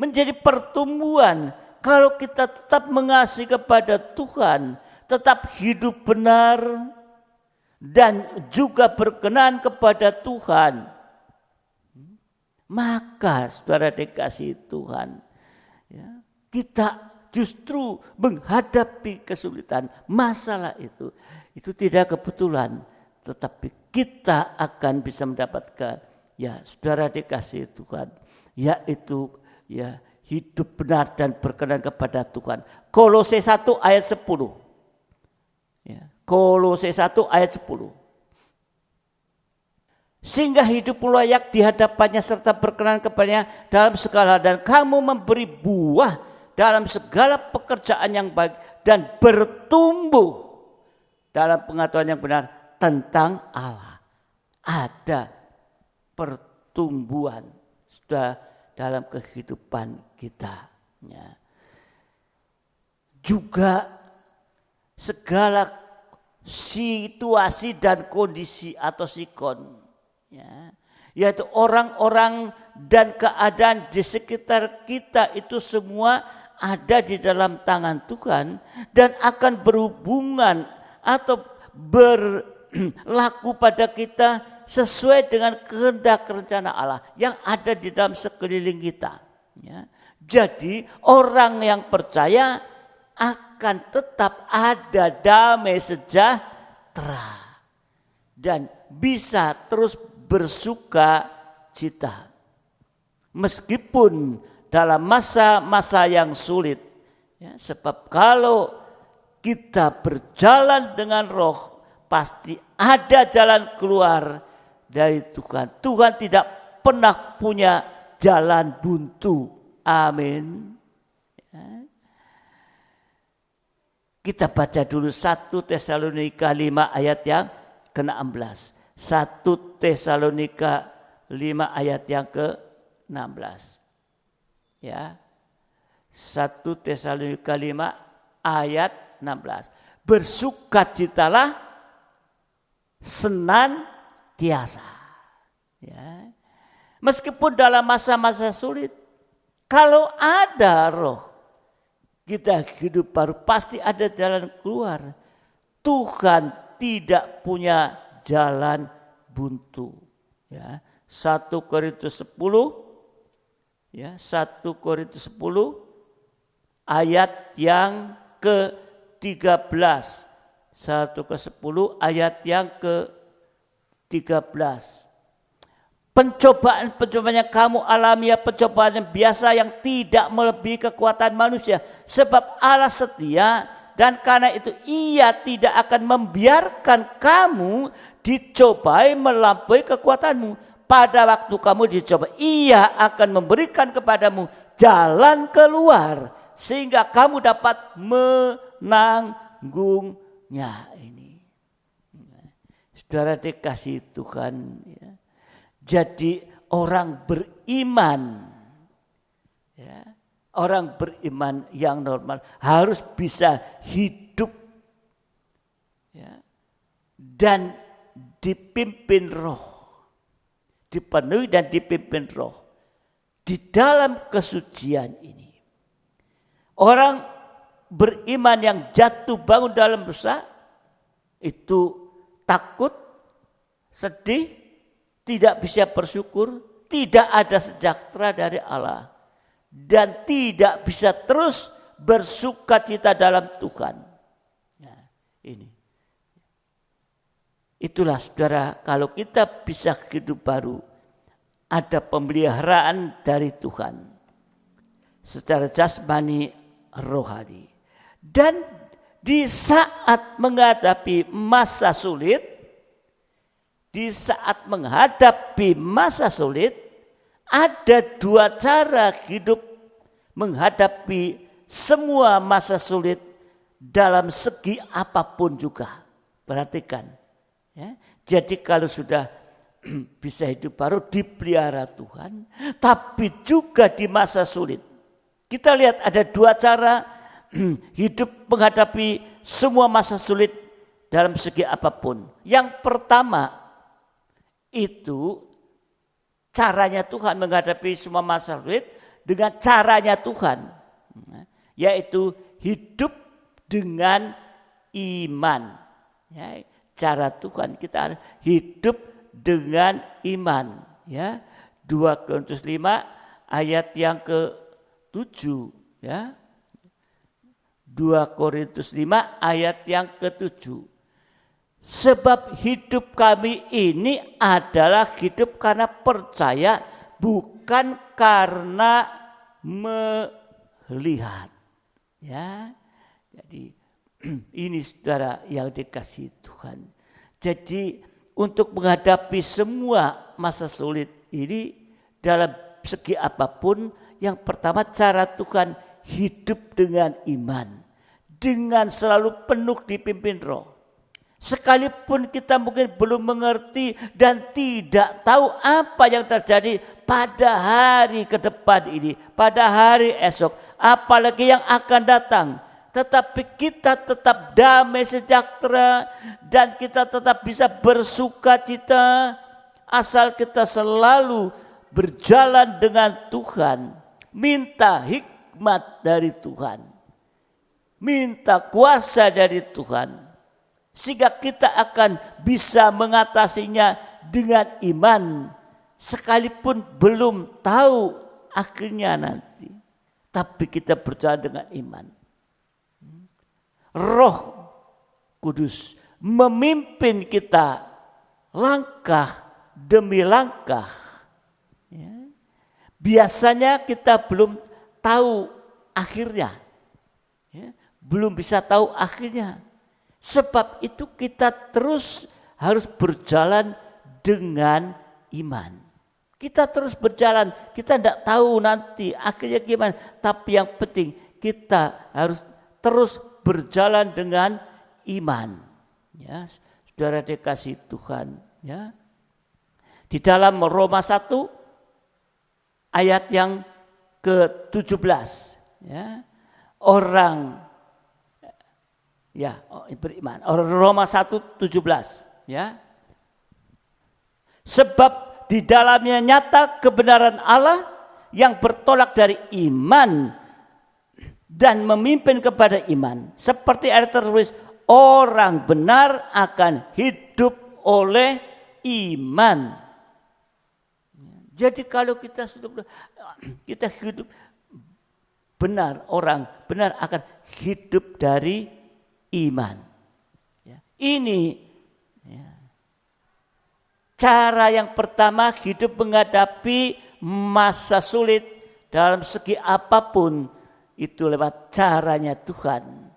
menjadi pertumbuhan kalau kita tetap mengasihi kepada Tuhan, tetap hidup benar dan juga berkenan kepada Tuhan. Maka saudara dikasihi Tuhan, ya, kita justru menghadapi kesulitan, masalah itu tidak kebetulan, tetapi kita akan bisa mendapatkan, ya saudara dikasihi Tuhan, yaitu, ya, hidup benar dan berkenan kepada Tuhan. Kolose 1 ayat 10. Ya, Kolose 1 ayat 10. sehingga hidup layak di hadapannya serta berkenan kepadanya dalam segala hal, dan kamu memberi buah dalam segala pekerjaan yang baik dan bertumbuh dalam pengetahuan yang benar tentang Allah. Ada pertumbuhan sudah dalam kehidupan kita. Ya. Juga segala situasi dan kondisi atau sikon, ya, yaitu orang-orang dan keadaan di sekitar kita itu semua ada di dalam tangan Tuhan dan akan berhubungan atau berlaku pada kita sesuai dengan kehendak rencana Allah yang ada di dalam sekeliling kita. Ya. Jadi orang yang percaya akan tetap ada damai sejahtera dan bisa terus bersuka cita. Meskipun dalam masa-masa yang sulit. Ya, sebab kalau kita berjalan dengan roh, pasti ada jalan keluar dari Tuhan. Tuhan tidak pernah punya jalan buntu. Amin. Ya. Kita baca dulu 1 Tesalonika 5 ayat yang ke-16. 1 Tesalonika 5 ayat yang ke-16. Ya. 1 Tesalonika 5 ayat 16. Bersukacitalah senantiasa. Ya. Meskipun dalam masa-masa sulit, kalau ada roh, kita hidup baru, pasti ada jalan keluar. Tuhan tidak punya jalan buntu. Ya. 1 Korintus 10, ya, 1 Korintus 10 ayat yang ke-13. 1 ke 10 ayat yang ke-13. Pencobaan-pencobaan yang kamu alami ya pencobaan yang biasa yang tidak melebihi kekuatan manusia. Sebab Allah setia dan karena itu ia tidak akan membiarkan kamu dicobai melampaui kekuatanmu. Pada waktu kamu dicoba, ia akan memberikan kepadamu jalan keluar sehingga kamu dapat menanggungnya ini. Saudara dikasih Tuhan, ya. Jadi orang beriman, ya, orang beriman yang normal harus bisa hidup, ya, dan dipimpin roh, dipenuhi dan dipimpin roh di dalam kesucian ini. Orang beriman yang jatuh bangun dalam dosa itu takut, sedih, tidak bisa bersyukur, tidak ada sejahtera dari Allah, dan tidak bisa terus bersukacita dalam Tuhan. Nah, ini. Itulah saudara, kalau kita bisa hidup baru, ada pemeliharaan dari Tuhan secara jasmani, rohani. Dan di saat menghadapi masa sulit, ada dua cara hidup menghadapi semua masa sulit dalam segi apapun juga. Perhatikan. Ya. Jadi kalau sudah bisa hidup baru dipelihara Tuhan, tapi juga di masa sulit. Kita lihat ada dua cara hidup menghadapi semua masa sulit dalam segi apapun. Yang pertama, itu caranya Tuhan menghadapi semua masa sulit dengan caranya Tuhan, yaitu hidup dengan iman. Ya, cara Tuhan kita hidup dengan iman. Ya, 2 Korintus 5 ayat yang ke-7. Ya, 2 Korintus 5 ayat yang ke-7. Sebab hidup kami ini adalah hidup karena percaya, bukan karena melihat. Ya, jadi ini saudara yang dikasihi Tuhan. Jadi untuk menghadapi semua masa sulit ini dalam segi apapun, yang pertama cara Tuhan hidup dengan iman, dengan selalu penuh dipimpin Roh. Sekalipun kita mungkin belum mengerti dan tidak tahu apa yang terjadi pada hari ke depan ini, pada hari esok, apalagi yang akan datang. Tetapi kita tetap damai sejahtera dan kita tetap bisa bersuka cita asal kita selalu berjalan dengan Tuhan. Minta hikmat dari Tuhan, minta kuasa dari Tuhan, sehingga kita akan bisa mengatasinya dengan iman, sekalipun belum tahu akhirnya nanti, tapi kita berjalan dengan iman. Roh Kudus memimpin kita langkah demi langkah. Ya. Biasanya kita belum tahu akhirnya, ya, belum bisa tahu akhirnya. Sebab itu kita terus harus berjalan dengan iman. Kita terus berjalan, kita tidak tahu nanti akhirnya gimana. Tapi yang penting kita harus terus berjalan dengan iman. Ya, saudara dikasih Tuhan. Ya. Di dalam Roma 1 ayat yang ke-17. Ya, orang beriman. Roma 1:17, ya. Sebab di dalamnya nyata kebenaran Allah yang bertolak dari iman dan memimpin kepada iman. Seperti ada tertulis, orang benar akan hidup oleh iman. Jadi kalau kita hidup benar, orang benar akan hidup dari iman. Ya. Ini ya, cara yang pertama hidup menghadapi masa sulit dalam segi apapun, itu lewat caranya Tuhan.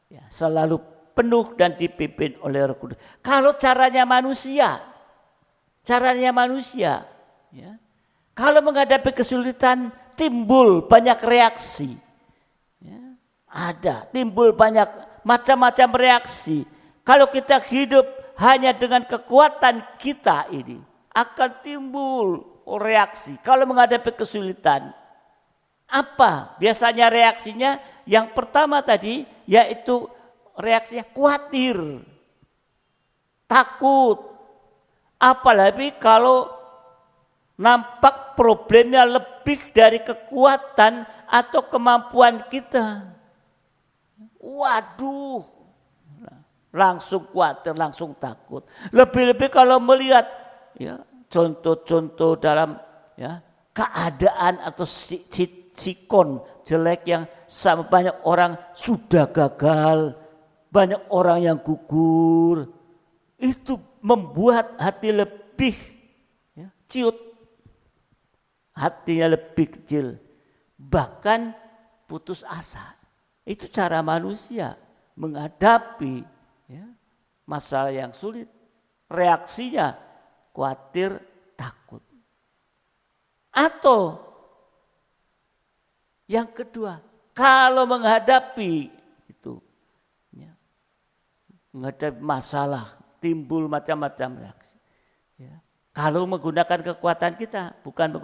Ya, selalu penuh dan dipimpin oleh Roh Kudus. Kalau caranya manusia, ya, kalau menghadapi kesulitan timbul banyak reaksi. Ya, timbul banyak macam-macam reaksi. Kalau kita hidup hanya dengan kekuatan kita ini, akan timbul reaksi. Kalau menghadapi kesulitan, apa biasanya reaksinya? Yang pertama tadi yaitu reaksinya khawatir, takut. Apalagi kalau nampak problemnya lebih dari kekuatan atau kemampuan kita. Waduh, langsung khawatir, langsung takut. Lebih-lebih kalau melihat ya, contoh-contoh dalam ya, keadaan atau sikon jelek yang sama, banyak orang sudah gagal, banyak orang yang gugur. Itu membuat hati lebih ya, ciut, hatinya lebih kecil, bahkan putus asa. Itu cara manusia menghadapi ya, masalah yang sulit. Reaksinya khawatir, takut. Atau yang kedua, kalau menghadapi itu, ya, menghadapi masalah, timbul macam-macam reaksi. Ya. Kalau menggunakan kekuatan kita, bukan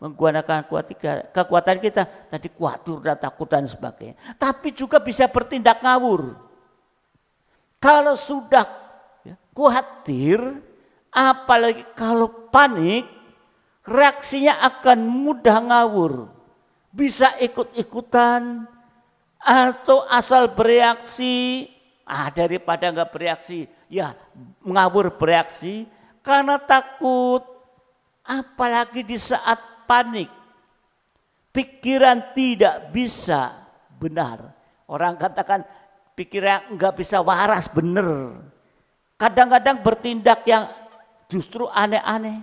menggunakan kekuatan kita, tadi khawatir dan takut dan sebagainya. Tapi juga bisa bertindak ngawur. Kalau sudah ya, khawatir, apalagi kalau panik, reaksinya akan mudah ngawur. Bisa ikut-ikutan atau asal bereaksi, daripada enggak bereaksi, ya ngawur bereaksi. Karena takut, apalagi di saat panik, pikiran tidak bisa benar. Orang katakan pikiran enggak bisa waras benar. Kadang-kadang bertindak yang justru aneh-aneh.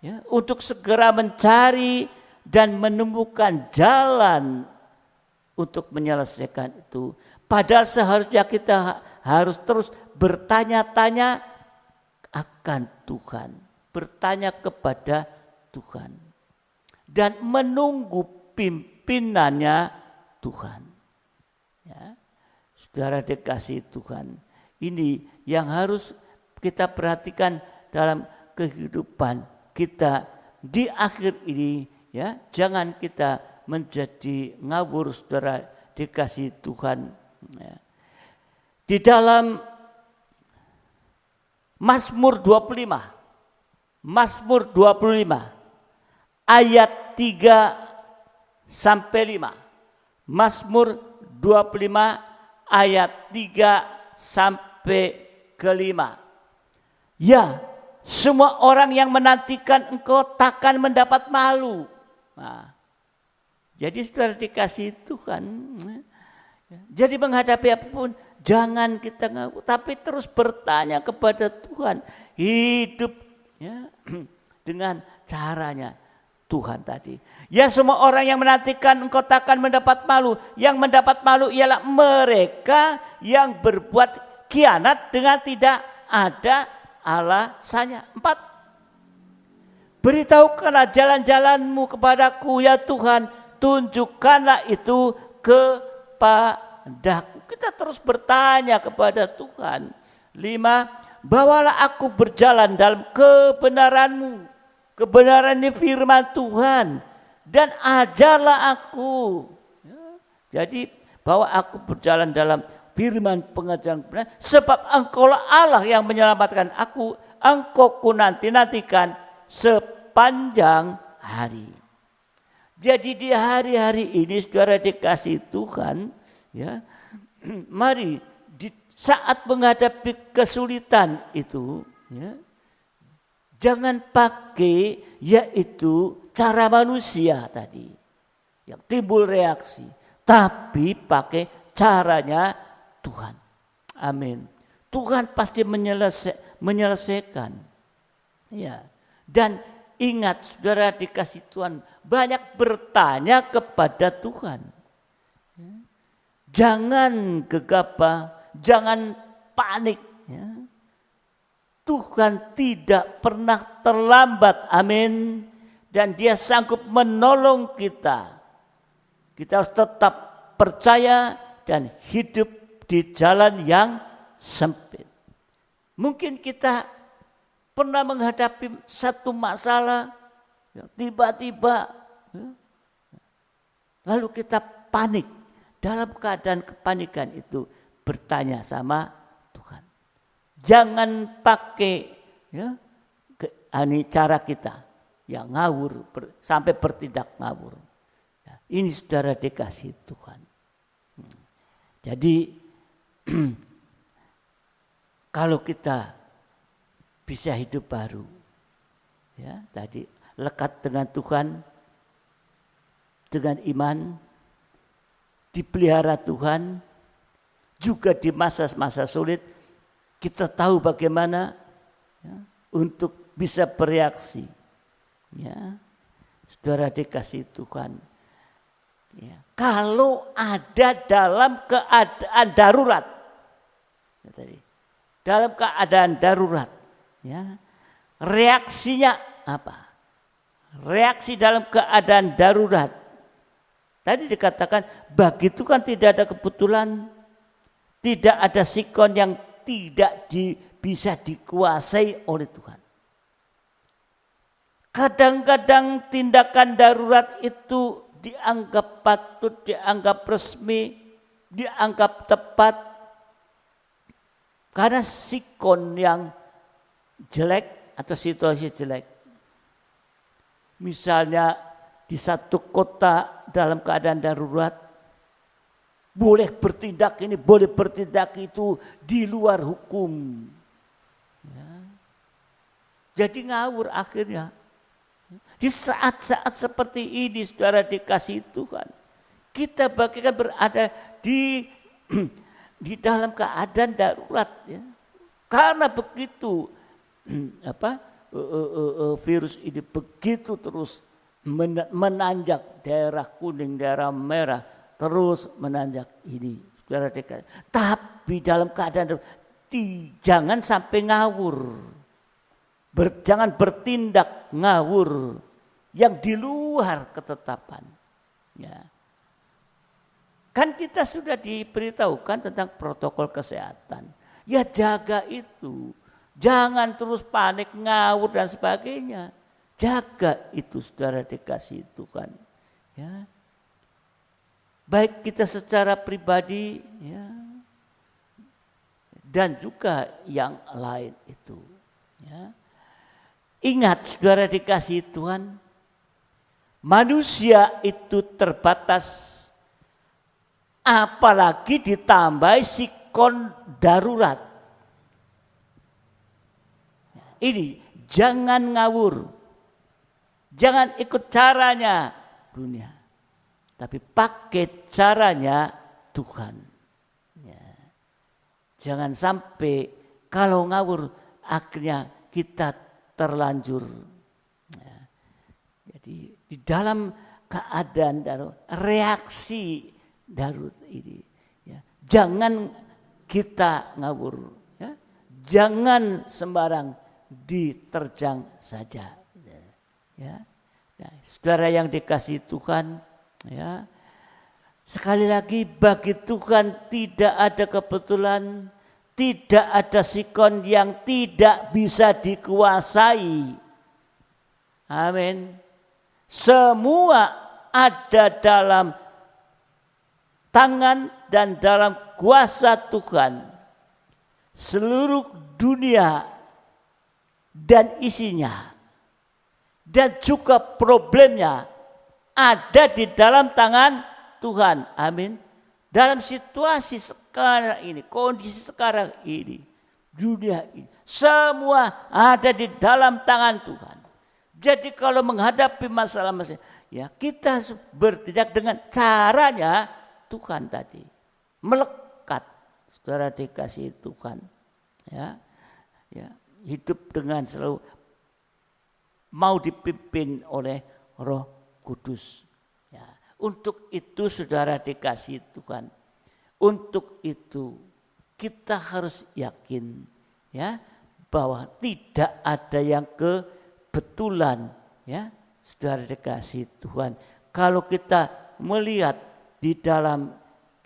Ya, untuk segera mencari dan menemukan jalan untuk menyelesaikan itu. Padahal seharusnya kita harus terus bertanya-tanya, akan Tuhan, bertanya kepada Tuhan, dan menunggu pimpinannya Tuhan. Ya, saudara dikasihi Tuhan, ini yang harus kita perhatikan dalam kehidupan kita di akhir ini. Ya, jangan kita menjadi ngawur, saudara dikasihi Tuhan. Ya. Di dalam Mazmur 25 ayat 3 sampai 5. Mazmur 25 ayat 3 sampai ke 5. Ya, semua orang yang menantikan Engkau takkan mendapat malu. Nah, jadi saudara dikasihi Tuhan, jadi menghadapi apapun jangan kita ngawur, tapi terus bertanya kepada Tuhan. Hidup ya, dengan caranya Tuhan tadi. Ya, semua orang yang menantikan Engkau takkan mendapat malu. Yang mendapat malu ialah mereka yang berbuat khianat dengan tidak ada alasannya. 4. Beritahukanlah jalan-jalanmu kepadaku ya Tuhan, tunjukkanlah itu kepadaku. Kita terus bertanya kepada Tuhan. 5. Bawalah aku berjalan dalam kebenaran-Mu. Kebenaran ini firman Tuhan. Dan ajarlah aku. Jadi bahwa aku berjalan dalam firman pengajaran benar. Sebab Engkaulah Allah yang menyelamatkan aku. Engkau ku nantikan sepanjang hari. Jadi di hari-hari ini saudara dikasihi Tuhan, ya, mari di saat menghadapi kesulitan itu, ya, jangan pakai yaitu cara manusia tadi yang timbul reaksi, tapi pakai caranya Tuhan. Amin. Tuhan pasti menyelesaikan. Ya. Dan ingat saudara dikasih Tuhan, banyak bertanya kepada Tuhan. Jangan gegabah, jangan panik. Ya. Tuhan tidak pernah terlambat, amin. Dan Dia sanggup menolong kita. Kita harus tetap percaya dan hidup di jalan yang sempit. Mungkin kita pernah menghadapi satu masalah, tiba-tiba lalu kita panik. Dalam keadaan kepanikan itu bertanya sama Tuhan. Jangan pakai cara kita yang ngawur sampai bertindak ngawur. Ini saudara dikasih Tuhan. Jadi kalau kita bisa hidup baru, ya tadi lekat dengan Tuhan, dengan iman, dipelihara Tuhan, juga di masa-masa sulit kita tahu bagaimana ya, untuk bisa bereaksi. Ya, saudara dikasih Tuhan. Ya, kalau ada dalam keadaan darurat, ya, tadi, dalam keadaan darurat, ya, reaksinya apa? Reaksi dalam keadaan darurat. Tadi dikatakan bagi Tuhan tidak ada kebetulan, tidak ada sikon yang tidak bisa dikuasai oleh Tuhan. Kadang-kadang tindakan darurat itu dianggap patut, dianggap resmi, dianggap tepat karena sikon yang jelek atau situasi jelek. Misalnya di satu kota dalam keadaan darurat, boleh bertindak ini, boleh bertindak itu di luar hukum. Ya. Jadi ngawur akhirnya. Di saat-saat seperti ini saudara dikasih Tuhan, kita bagaikan berada di dalam keadaan darurat. Ya. Karena begitu virus ini begitu terus menanjak daerah kuning, daerah merah, terus menanjak ini. Saudara dikasih. Tapi dalam keadaan jangan sampai ngawur. Jangan bertindak ngawur yang di luar ketetapan. Ya. Kan kita sudah diberitahukan tentang protokol kesehatan. Ya jaga itu. Jangan terus panik, ngawur dan sebagainya. Jaga itu saudara dikasih Tuhan. Ya. Baik kita secara pribadi ya, dan juga yang lain itu. Ya. Ingat saudara dikasih Tuhan, manusia itu terbatas, apalagi ditambah sikon darurat. Ini jangan ngawur, jangan ikut caranya dunia, tapi pakai caranya Tuhan. Ya. Jangan sampai kalau ngawur akhirnya kita terlanjur. Ya. Jadi di dalam keadaan darurat, reaksi darurat ini, ya, jangan kita ngawur, ya. Jangan sembarang diterjang saja. Ya. Nah, saudara yang dikasih Tuhan, ya, sekali lagi bagi Tuhan tidak ada kebetulan, tidak ada sikon yang tidak bisa dikuasai. Amin. Semua ada dalam tangan dan dalam kuasa Tuhan. Seluruh dunia dan isinya dan juga problemnya ada di dalam tangan Tuhan. Amin. Dalam situasi sekarang ini, kondisi sekarang ini, dunia ini, semua ada di dalam tangan Tuhan. Jadi kalau menghadapi masalah-masalah, ya kita bertindak dengan caranya Tuhan tadi. Melekat, saudara dikasih Tuhan. Ya, ya. Hidup dengan selalu mau dipimpin oleh Roh Kudus. Ya, untuk itu saudara dikasih Tuhan. Untuk itu kita harus yakin ya bahwa tidak ada yang kebetulan ya saudara dikasih Tuhan. Kalau kita melihat di dalam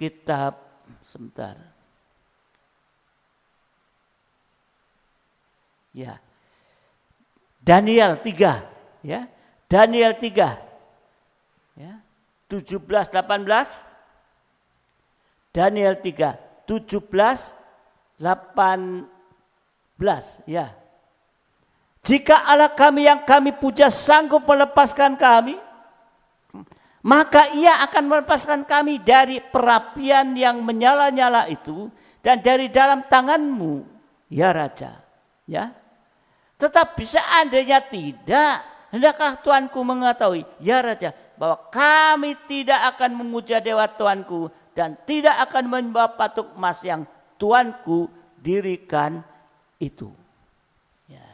kitab sebentar. Ya. Daniel 3 ya. Daniel 3 ya. 17 18 Daniel 3 17 18 ya. Jika Allah kami yang kami puja sanggup melepaskan kami, maka Ia akan melepaskan kami dari perapian yang menyala-nyala itu dan dari dalam tanganmu ya Raja. Ya. Tetapi seandainya tidak, hendaklah Tuanku mengetahui, ya Raja, bahwa kami tidak akan memuja dewa Tuanku dan tidak akan menyembah patung emas yang Tuanku dirikan itu. Ya.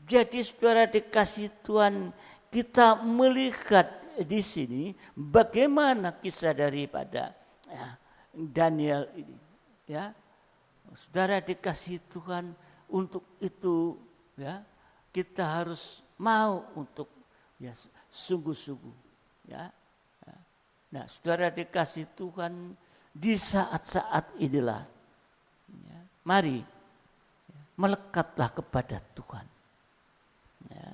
Jadi saudara dikasih Tuhan, kita melihat di sini bagaimana kisah daripada ya, Daniel ini. Ya. Saudara dikasih Tuhan, untuk itu ya kita harus mau untuk ya sungguh-sungguh ya. Nah, saudara dikasih Tuhan di saat-saat inilah ya, mari ya, melekatlah kepada Tuhan. Ya,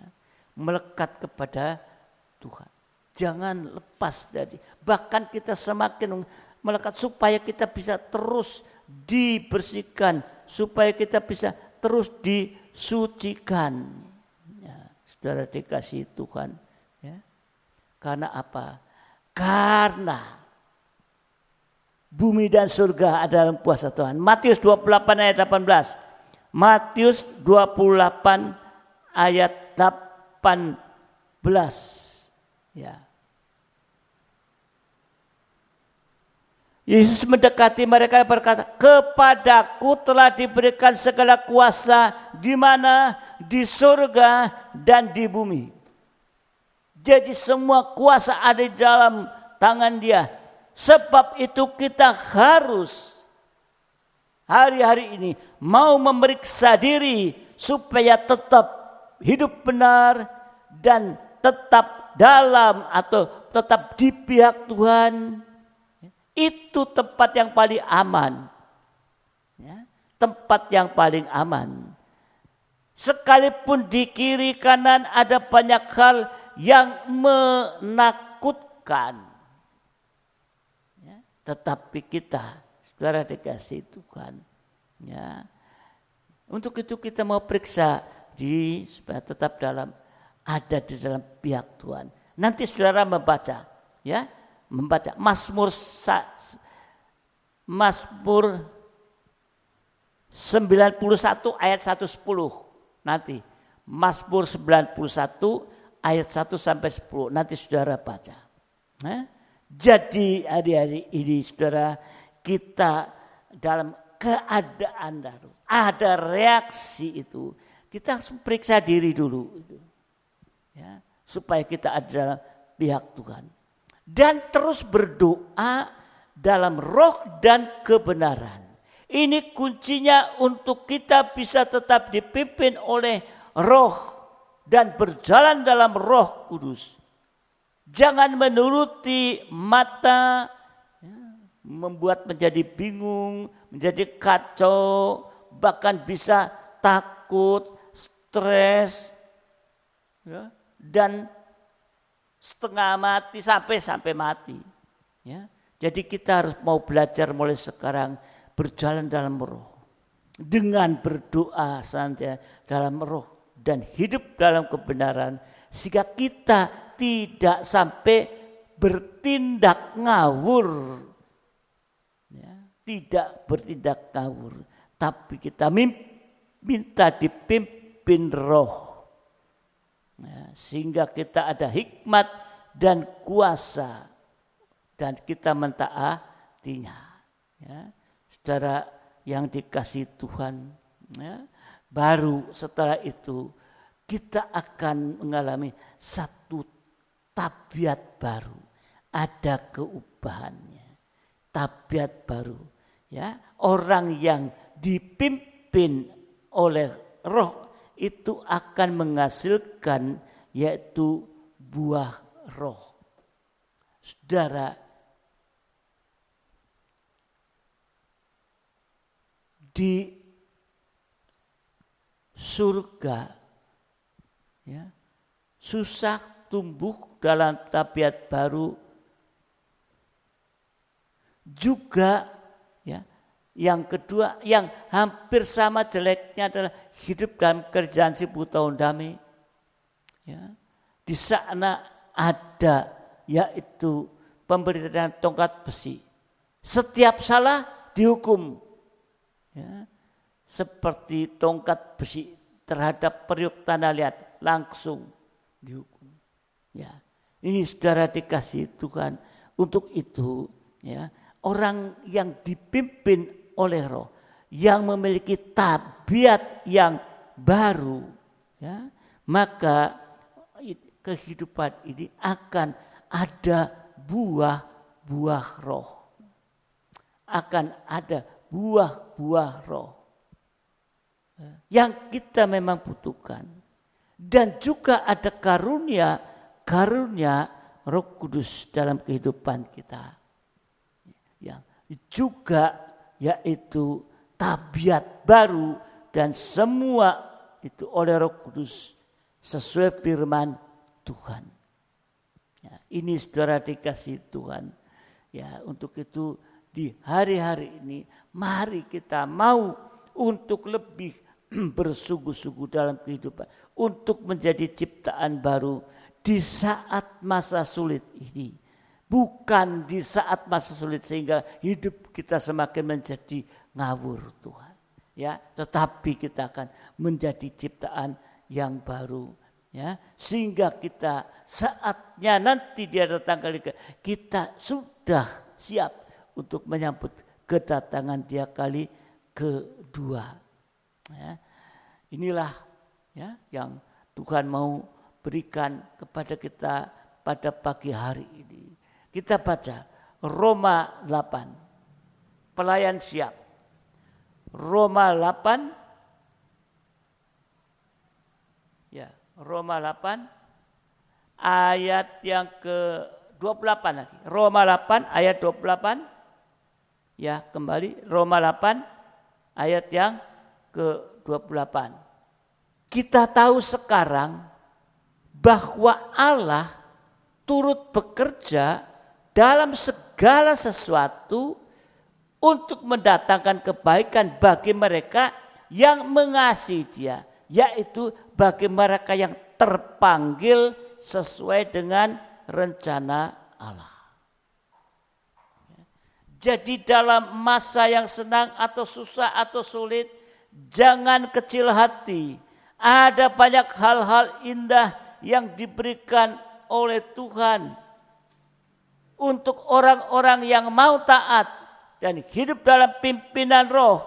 melekat kepada Tuhan. Jangan lepas dari, bahkan kita semakin melekat supaya kita bisa terus dibersihkan, supaya kita bisa terus disucikan. Ya, saudara dikasih Tuhan. Ya. Karena apa? Karena bumi dan surga ada dalam kuasa Tuhan. Matius 28 ayat 18. Matius 28 ayat 18. Ya. Yesus mendekati mereka dan berkata, kepadaku telah diberikan segala kuasa di mana? Di surga dan di bumi. Jadi semua kuasa ada di dalam tangan Dia. Sebab itu kita harus hari-hari ini mau memeriksa diri supaya tetap hidup benar dan tetap dalam atau tetap di pihak Tuhan, itu tempat yang paling aman. Ya, tempat yang paling aman. Sekalipun di kiri kanan ada banyak hal yang menakutkan, ya, tetapi kita, saudara dikasih Tuhan, ya, untuk itu kita mau periksa diri supaya tetap ada di dalam pihak Tuhan. Nanti saudara membaca, ya, membaca Mazmur 91 ayat 110. Nanti Mazmur 91 ayat 1 sampai 10. Nanti saudara baca. Jadi hari-hari ini saudara, kita dalam keadaan darurat. Ada reaksi itu. Kita harus periksa diri dulu. Ya, supaya kita ada dalam pihak Tuhan. Dan terus berdoa dalam roh dan kebenaran. Ini kuncinya untuk kita bisa tetap dipimpin oleh roh dan berjalan dalam Roh Kudus. Jangan menuruti mata, ya, membuat menjadi bingung, menjadi kacau, bahkan bisa takut, stres, ya, dan setengah mati sampai mati. Ya. Jadi kita harus mau belajar mulai sekarang berjalan dalam roh, dengan berdoa saja dalam roh dan hidup dalam kebenaran, sehingga kita tidak sampai bertindak ngawur, ya, tidak bertindak ngawur, tapi kita minta dipimpin roh, ya, sehingga kita ada hikmat dan kuasa dan kita mentaatinya. Ya. Saudara yang dikasih Tuhan, ya, baru setelah itu kita akan mengalami satu tabiat baru, ada keubahannya, tabiat baru. Ya, orang yang dipimpin oleh roh itu akan menghasilkan yaitu buah roh. Saudara, di surga, ya, susah tumbuh dalam tabiat baru. Juga, ya, yang kedua yang hampir sama jeleknya adalah hidup dalam kerjaan 1000 tahun damai. Ya, di sana ada yaitu pemberitaan tongkat besi. Setiap salah dihukum. Ya, seperti tongkat besi terhadap periuk tanah liat langsung dihukum. Ya, ini saudara dikasih Tuhan. Untuk itu, ya, orang yang dipimpin oleh roh, yang memiliki tabiat yang baru, ya, maka kehidupan ini akan ada buah-buah roh. Akan ada buah-buah roh yang kita memang butuhkan. Dan juga ada karunia Roh Kudus dalam kehidupan kita. Yang juga yaitu tabiat baru dan semua itu oleh Roh Kudus sesuai firman Tuhan. Ya, ini saudara dikasih Tuhan. Ya, untuk itu di hari-hari ini mari kita mau untuk lebih bersungguh-sungguh dalam kehidupan, untuk menjadi ciptaan baru di saat masa sulit ini. Bukan di saat masa sulit sehingga hidup kita semakin menjadi ngawur Tuhan. Ya, tetapi kita akan menjadi ciptaan yang baru. Ya, sehingga kita saatnya nanti dia datang kali kita sudah siap untuk menyambut kedatangan dia kali kedua. Ya, inilah, ya, yang Tuhan mau berikan kepada kita pada pagi hari ini. Kita baca Roma 8. Pelayan siap. Roma 8. Ya. Roma 8 ayat yang ke-28 lagi. Roma 8 ayat 28. Ya, kembali Roma 8 ayat yang ke-28. Kita tahu sekarang bahwa Allah turut bekerja dalam segala sesuatu untuk mendatangkan kebaikan bagi mereka yang mengasihi Dia, yaitu bagi mereka yang terpanggil sesuai dengan rencana Allah. Jadi dalam masa yang senang atau susah atau sulit, jangan kecil hati. Ada banyak hal-hal indah yang diberikan oleh Tuhan untuk orang-orang yang mau taat dan hidup dalam pimpinan Roh.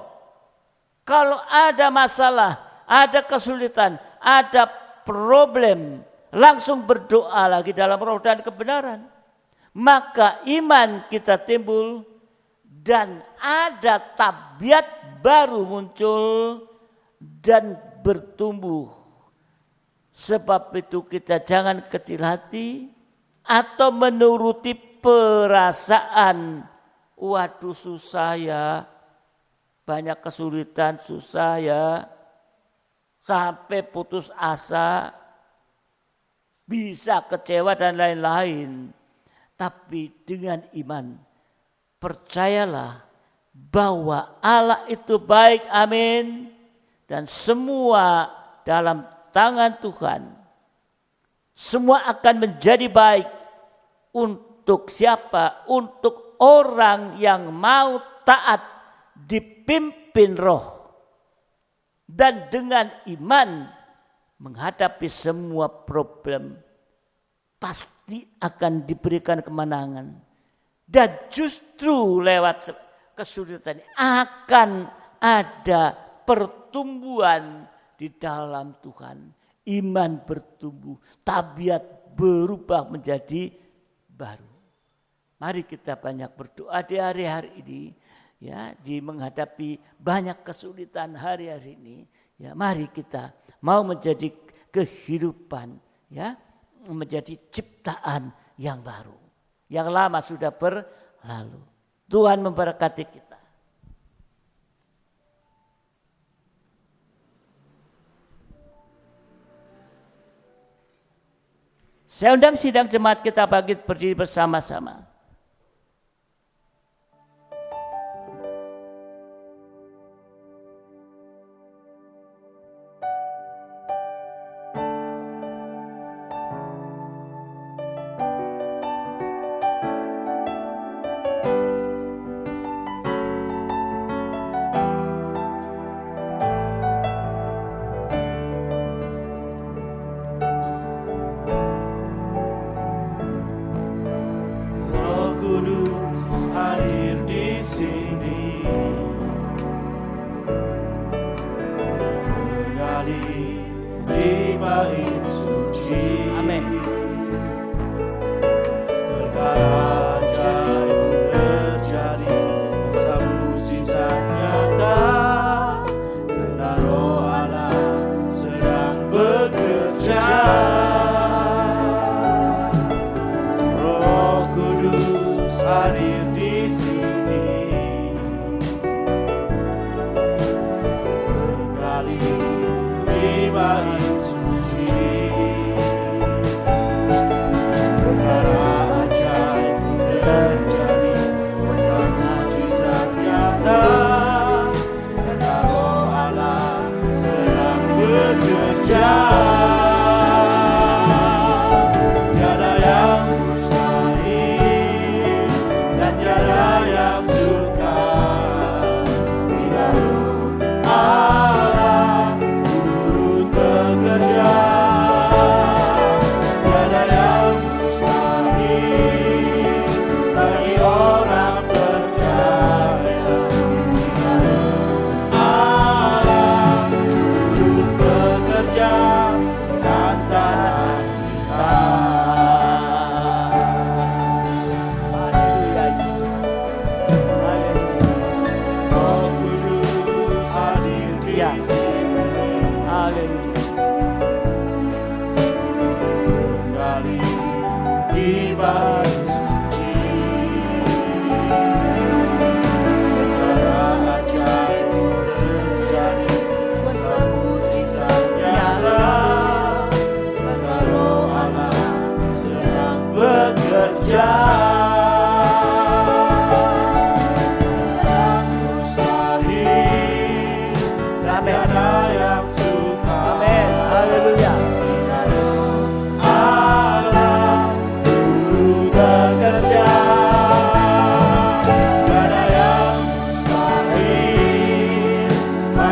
Kalau ada masalah, ada kesulitan, ada problem, langsung berdoa lagi dalam roh dan kebenaran. Maka iman kita timbul dan ada tabiat baru muncul dan bertumbuh. Sebab itu kita jangan kecil hati atau menuruti perasaan. Waduh susah ya, banyak kesulitan, susah ya, sampai putus asa, bisa kecewa dan lain-lain. Tapi dengan iman, percayalah bahwa Allah itu baik, amin. Dan semua dalam tangan Tuhan. Semua akan menjadi baik untuk siapa? Untuk orang yang mau taat dipimpin Roh. Dan dengan iman menghadapi semua problem pasti akan diberikan kemenangan. Dan justru lewat kesulitan akan ada pertumbuhan di dalam Tuhan. Iman bertumbuh, tabiat berubah menjadi baru. Mari kita banyak berdoa di hari-hari ini, ya, di menghadapi banyak kesulitan hari-hari ini. Ya, mari kita mau menjadi kehidupan, ya, menjadi ciptaan yang baru. Yang lama sudah berlalu. Tuhan memberkati kita. Saya undang sidang jemaat kita bangkit berdiri bersama-sama.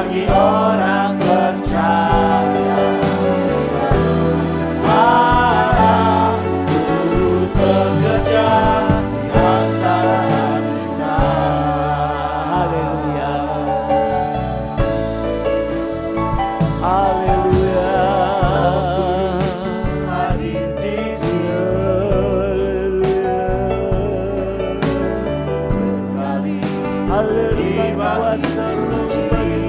bagi orang percaya. Allah turut bekerja di antara kita. Haleluya. Haleluya. Hadir di sini. Haleluya. Kuasa Roh bagi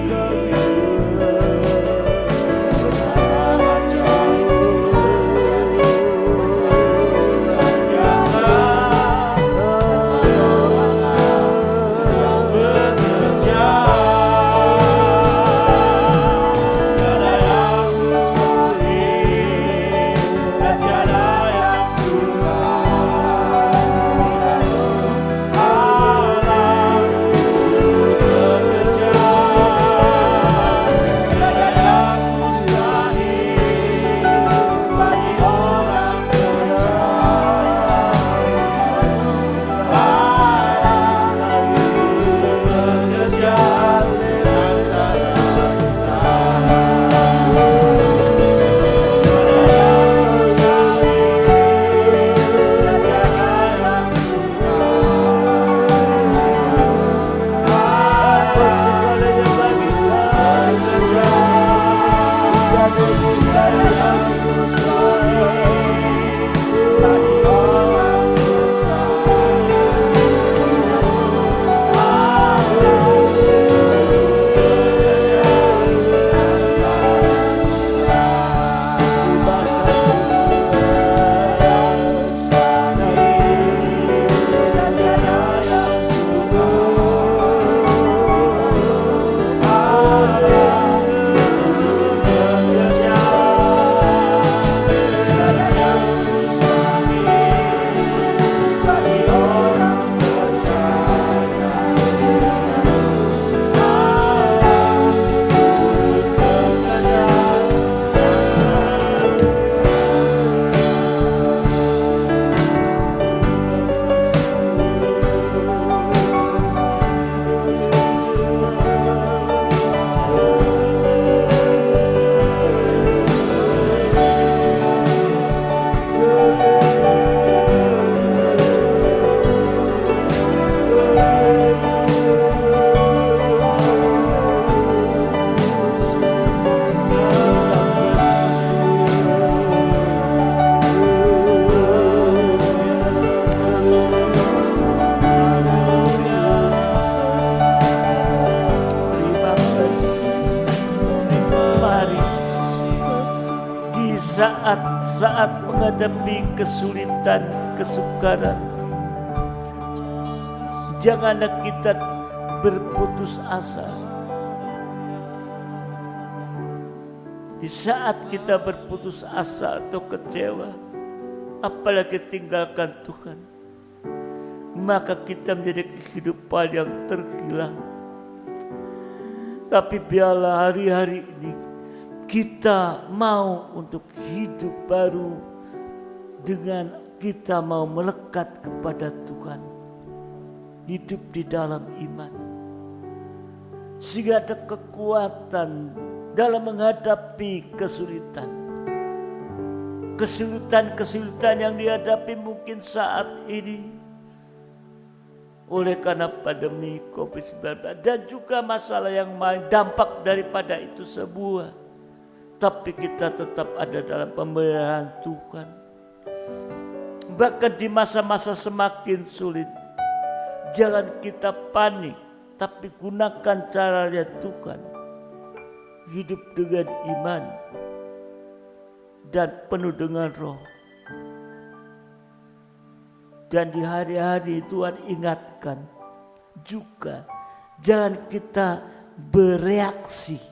saat menghadapi kesulitan, kesukaran, janganlah kita berputus asa. Di saat kita berputus asa atau kecewa, apalagi tinggalkan Tuhan, maka kita menjadi kehidupan yang terhilang. Tapi biarlah hari-hari ini kita mau untuk hidup baru dengan kita mau melekat kepada Tuhan, hidup di dalam iman, sehingga ada kekuatan dalam menghadapi kesulitan yang dihadapi mungkin saat ini oleh karena pandemi COVID-19 dan juga masalah yang lain, dampak daripada itu semua. Tapi kita tetap ada dalam pemeliharaan Tuhan. Bahkan di masa-masa semakin sulit, jangan kita panik, tapi gunakan caranya Tuhan. Hidup dengan iman dan penuh dengan Roh. Dan di hari-hari Tuhan ingatkan juga, jangan kita bereaksi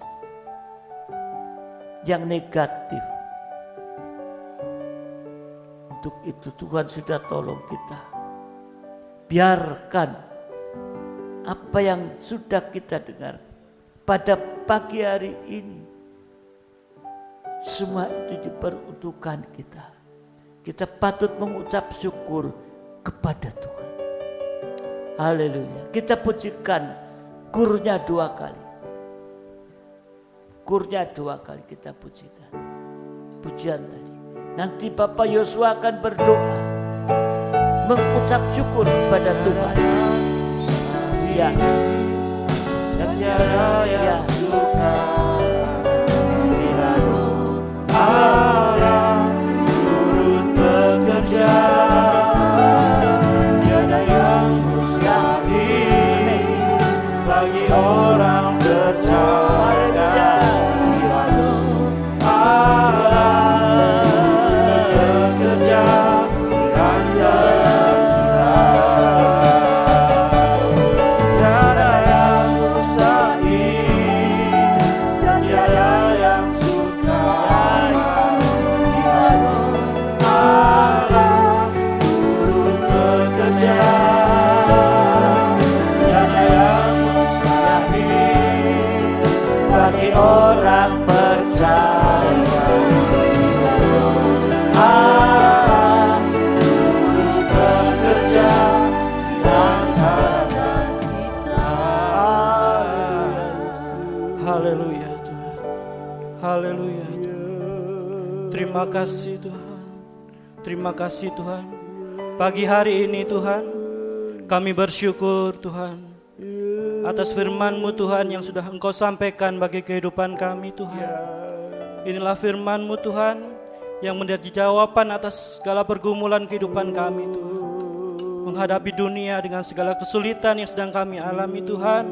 yang negatif. Untuk itu Tuhan sudah tolong kita. Biarkan apa yang sudah kita dengar pada pagi hari ini, semua itu diperuntukkan kita. Kita patut mengucap syukur kepada Tuhan. Haleluya. Kita pujikan kurnya 2 kali. syukurnya 2 kali kita pujikan. Pujian tadi. Nanti Bapak Yosua akan berdoa, mengucap syukur kepada Tuhan. Ya. Dan tiada yang suka bila Roh Allah turut bekerja. Tiada yang mustahil bagi orang percaya. Bila Roh Allah bekerja di antara kita. Tiada yang mustahil dan tiada yang sukar bila Roh Allah turut bekerja. Tiada yang mustahil bagi orang percaya. Bila Roh Allah turut bekerja di antara kita. Haleluya Tuhan. Haleluya Tuhan. Terima kasih Tuhan. Terima kasih Tuhan. Pagi hari ini Tuhan, kami bersyukur Tuhan atas firman-Mu Tuhan yang sudah Engkau sampaikan bagi kehidupan kami Tuhan. Inilah firman-Mu Tuhan yang menjadi jawaban atas segala pergumulan kehidupan kami Tuhan. Menghadapi dunia dengan segala kesulitan yang sedang kami alami Tuhan.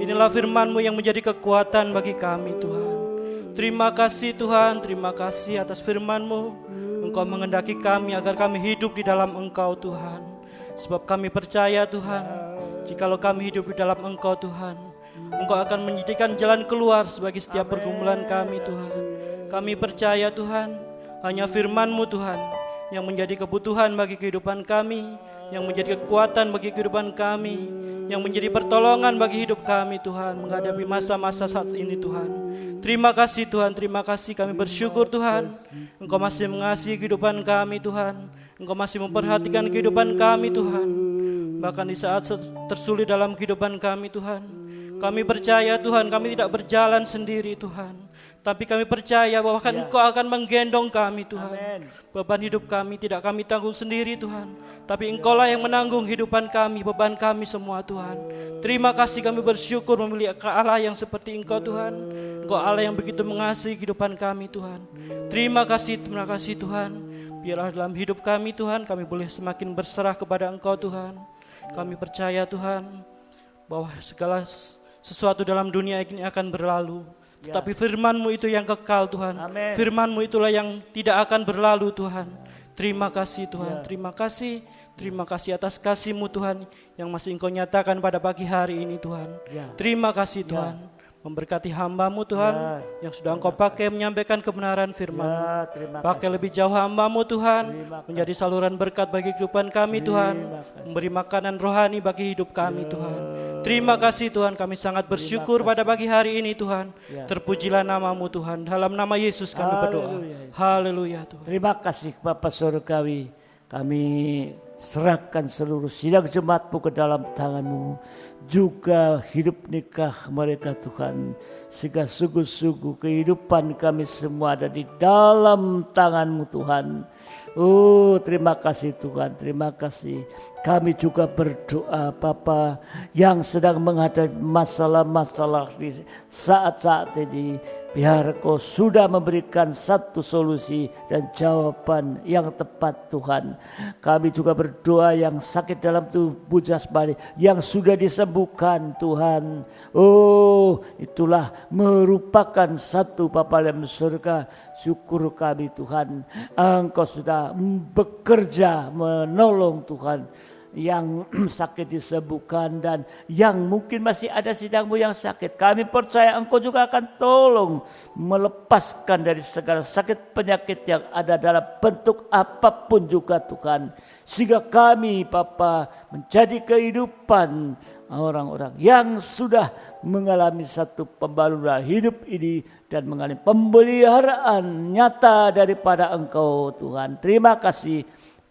Inilah firman-Mu yang menjadi kekuatan bagi kami Tuhan. Terima kasih Tuhan, terima kasih atas firman-Mu. Engkau mengendaki kami agar kami hidup di dalam Engkau Tuhan. Sebab kami percaya Tuhan, jikalau kami hidup di dalam Engkau Tuhan, Engkau akan menjadikan jalan keluar sebagai setiap pergumulan kami Tuhan. Kami percaya Tuhan, hanya firman-Mu Tuhan yang menjadi kebutuhan bagi kehidupan kami, yang menjadi kekuatan bagi kehidupan kami, yang menjadi pertolongan bagi hidup kami Tuhan menghadapi masa-masa saat ini Tuhan. Terima kasih Tuhan, terima kasih, kami bersyukur Tuhan. Engkau masih mengasihi kehidupan kami Tuhan. Engkau masih memperhatikan kehidupan kami Tuhan. Bahkan di saat tersulit dalam kehidupan kami Tuhan, kami percaya Tuhan, kami tidak berjalan sendiri Tuhan. Tapi kami percaya bahwa Engkau akan menggendong kami Tuhan. Beban hidup kami tidak kami tanggung sendiri Tuhan, tapi Engkaulah yang menanggung kehidupan kami, beban kami semua Tuhan. Terima kasih, kami bersyukur memiliki Allah yang seperti Engkau Tuhan. Engkau Allah yang begitu mengasihi kehidupan kami Tuhan. Terima kasih Tuhan. Biarlah dalam hidup kami Tuhan, kami boleh semakin berserah kepada Engkau Tuhan. Kami percaya Tuhan bahwa segala sesuatu dalam dunia ini akan berlalu. Tetapi firman-Mu itu yang kekal Tuhan. Amen. Firman-Mu itulah yang tidak akan berlalu Tuhan. Terima kasih Tuhan. Terima kasih. Terima kasih atas kasih-Mu Tuhan yang masih Engkau nyatakan pada pagi hari ini Tuhan. Terima kasih Tuhan. Memberkati hamba-Mu Tuhan yang sudah Engkau pakai menyampaikan kebenaran firman-Mu. Pakai lebih jauh hamba-Mu Tuhan menjadi saluran berkat bagi kehidupan kami Tuhan. Memberi makanan rohani bagi hidup kami Tuhan. Terima kasih Tuhan, kami sangat bersyukur pada pagi hari ini Tuhan. Terpujilah nama-Mu Tuhan. Dalam nama Yesus kami berdoa. Haleluya Tuhan. Terima kasih Bapa Surgawi. Kami serahkan seluruh sidang jemaat-Mu ke dalam tangan-Mu. Juga hidup nikah mereka Tuhan. Sehingga sungguh-sungguh kehidupan kami semua ada di dalam tangan-Mu Tuhan. Oh, terima kasih Tuhan, terima kasih. Kami juga berdoa Bapa yang sedang menghadapi masalah-masalah di saat-saat ini. Biar Kau sudah memberikan satu solusi dan jawaban yang tepat Tuhan. Kami juga berdoa yang sakit dalam tubuh jasmani yang sudah disembuhkan Tuhan. Oh, itulah merupakan satu Bapa dalam surga. Syukur kami Tuhan, Engkau sudah bekerja menolong Tuhan. Yang sakit disembuhkan dan yang mungkin masih ada sidang-Mu yang sakit. Kami percaya Engkau juga akan tolong melepaskan dari segala sakit penyakit yang ada dalam bentuk apapun juga Tuhan. Sehingga kami Bapa menjadi kehidupan orang-orang yang sudah mengalami satu pembaruan hidup ini dan mengalami pemeliharaan nyata daripada Engkau Tuhan. Terima kasih.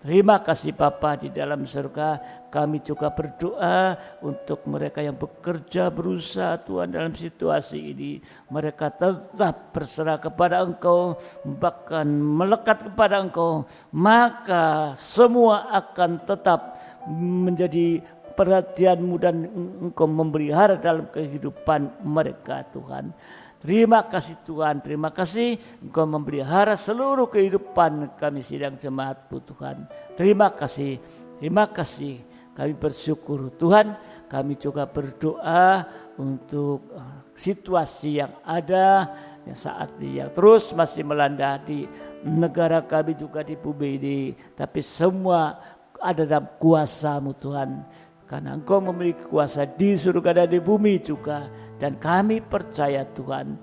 Terima kasih Bapa di dalam surga. Kami juga berdoa untuk mereka yang bekerja berusaha Tuhan dalam situasi ini. Mereka tetap berserah kepada Engkau, bahkan melekat kepada Engkau. Maka semua akan tetap menjadi perhatian-Mu dan Engkau memelihara dalam kehidupan mereka Tuhan. Terima kasih Tuhan, terima kasih Engkau memelihara seluruh kehidupan kami sidang jemaat-Mu Tuhan. Terima kasih kami bersyukur Tuhan. Kami juga berdoa untuk situasi yang ada yang saat ini yang terus masih melanda di negara kami juga di bumi ini. Tapi semua ada dalam kuasa-Mu Tuhan. Karena Engkau memiliki kuasa di surga dan di bumi juga. Dan kami percaya Tuhan,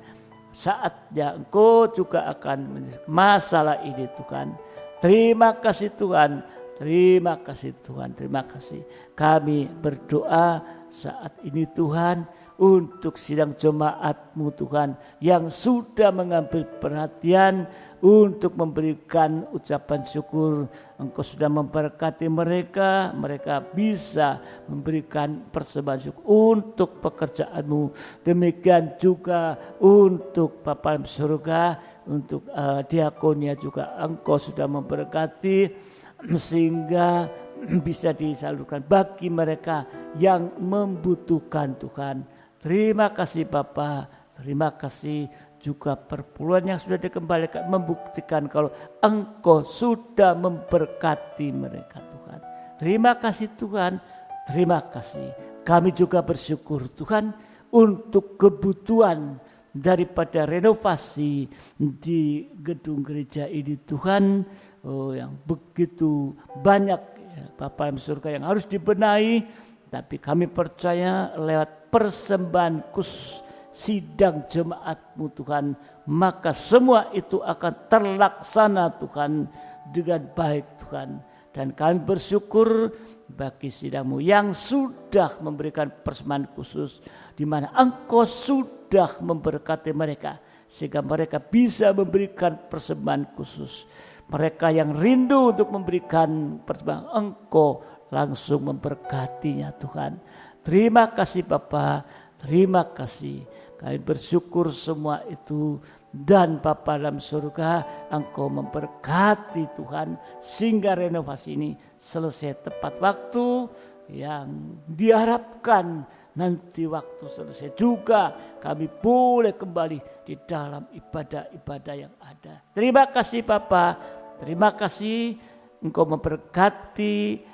saatnya Engkau juga akan masalah ini Tuhan. Terima kasih Tuhan, terima kasih Tuhan, terima kasih. Kami berdoa saat ini Tuhan untuk sidang jemaat-Mu Tuhan yang sudah mengambil perhatian untuk memberikan ucapan syukur. Engkau sudah memberkati mereka, mereka bisa memberikan persembahan syukur untuk pekerjaan-Mu. Demikian juga untuk Bapa di surga, untuk diakonia juga Engkau sudah memberkati sehingga bisa disalurkan bagi mereka yang membutuhkan Tuhan. Terima kasih Bapa, terima kasih juga perpuluhan yang sudah dikembalikan membuktikan kalau Engkau sudah memberkati mereka Tuhan. Terima kasih Tuhan, terima kasih. Kami juga bersyukur Tuhan untuk kebutuhan daripada renovasi di gedung gereja ini Tuhan. Yang begitu banyak Bapa di surga yang harus dibenahi. Tapi kami percaya lewat persembahan sidang jemaat-Mu Tuhan, maka semua itu akan terlaksana Tuhan dengan baik Tuhan. Dan kami bersyukur bagi sidang-Mu yang sudah memberikan persembahan khusus, di mana Engkau sudah memberkati mereka sehingga mereka bisa memberikan persembahan khusus. Mereka yang rindu untuk memberikan persembahan, Engkau langsung memberkatinya Tuhan. Terima kasih Bapa, terima kasih. Kami bersyukur semua itu. Dan Bapa dalam surga, Engkau memberkati Tuhan sehingga renovasi ini selesai tepat waktu yang diharapkan. Nanti waktu selesai juga kami boleh kembali di dalam ibadah-ibadah yang ada. Terima kasih Bapa, terima kasih Engkau memberkati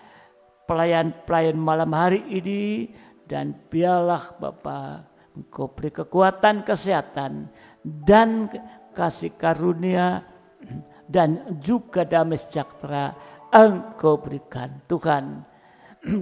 pelayan-pelayan malam hari ini. Dan biarlah Bapa Engkau beri kekuatan, kesehatan dan kasih karunia dan juga damai sejahtera Engkau berikan Tuhan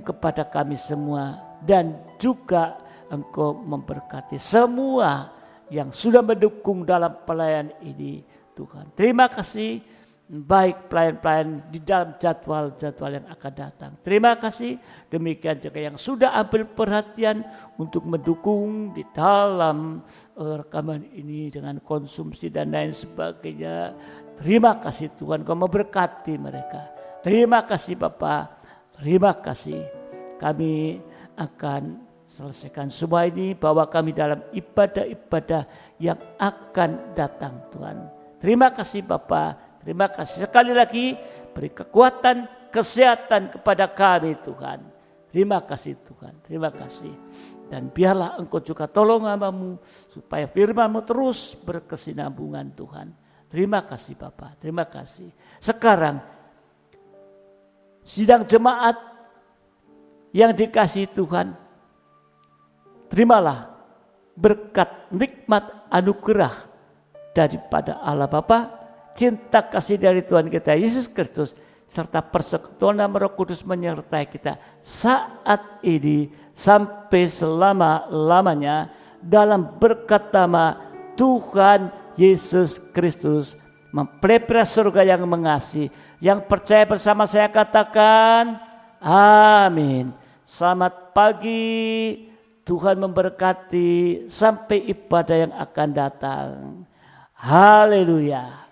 kepada kami semua. Dan juga Engkau memberkati semua yang sudah mendukung dalam pelayan ini Tuhan. Terima kasih baik pelayan-pelayan di dalam jadwal-jadwal yang akan datang. Terima kasih. Demikian juga yang sudah ambil perhatian untuk mendukung di dalam rekaman ini dengan konsumsi dan lain sebagainya. Terima kasih Tuhan, Kau memberkati mereka. Terima kasih Bapa, terima kasih. Kami akan selesaikan semua ini, bawa kami dalam ibadah-ibadah yang akan datang Tuhan. Terima kasih Bapa, terima kasih sekali lagi, beri kekuatan, kesehatan kepada kami Tuhan. Terima kasih Tuhan, terima kasih. Dan biarlah Engkau juga tolong hamba-Mu supaya firman-Mu terus berkesinambungan Tuhan. Terima kasih Bapa, terima kasih. Sekarang sidang jemaat yang dikasihi Tuhan, terimalah berkat nikmat anugerah daripada Allah Bapa, cinta kasih dari Tuhan kita Yesus Kristus, serta persekutuan Roh Kudus menyertai kita saat ini sampai selama-lamanya dalam berkat nama Tuhan Yesus Kristus. Mempelai surga yang mengasihi, yang percaya bersama saya katakan amin. Selamat pagi, Tuhan memberkati sampai ibadah yang akan datang. Haleluya.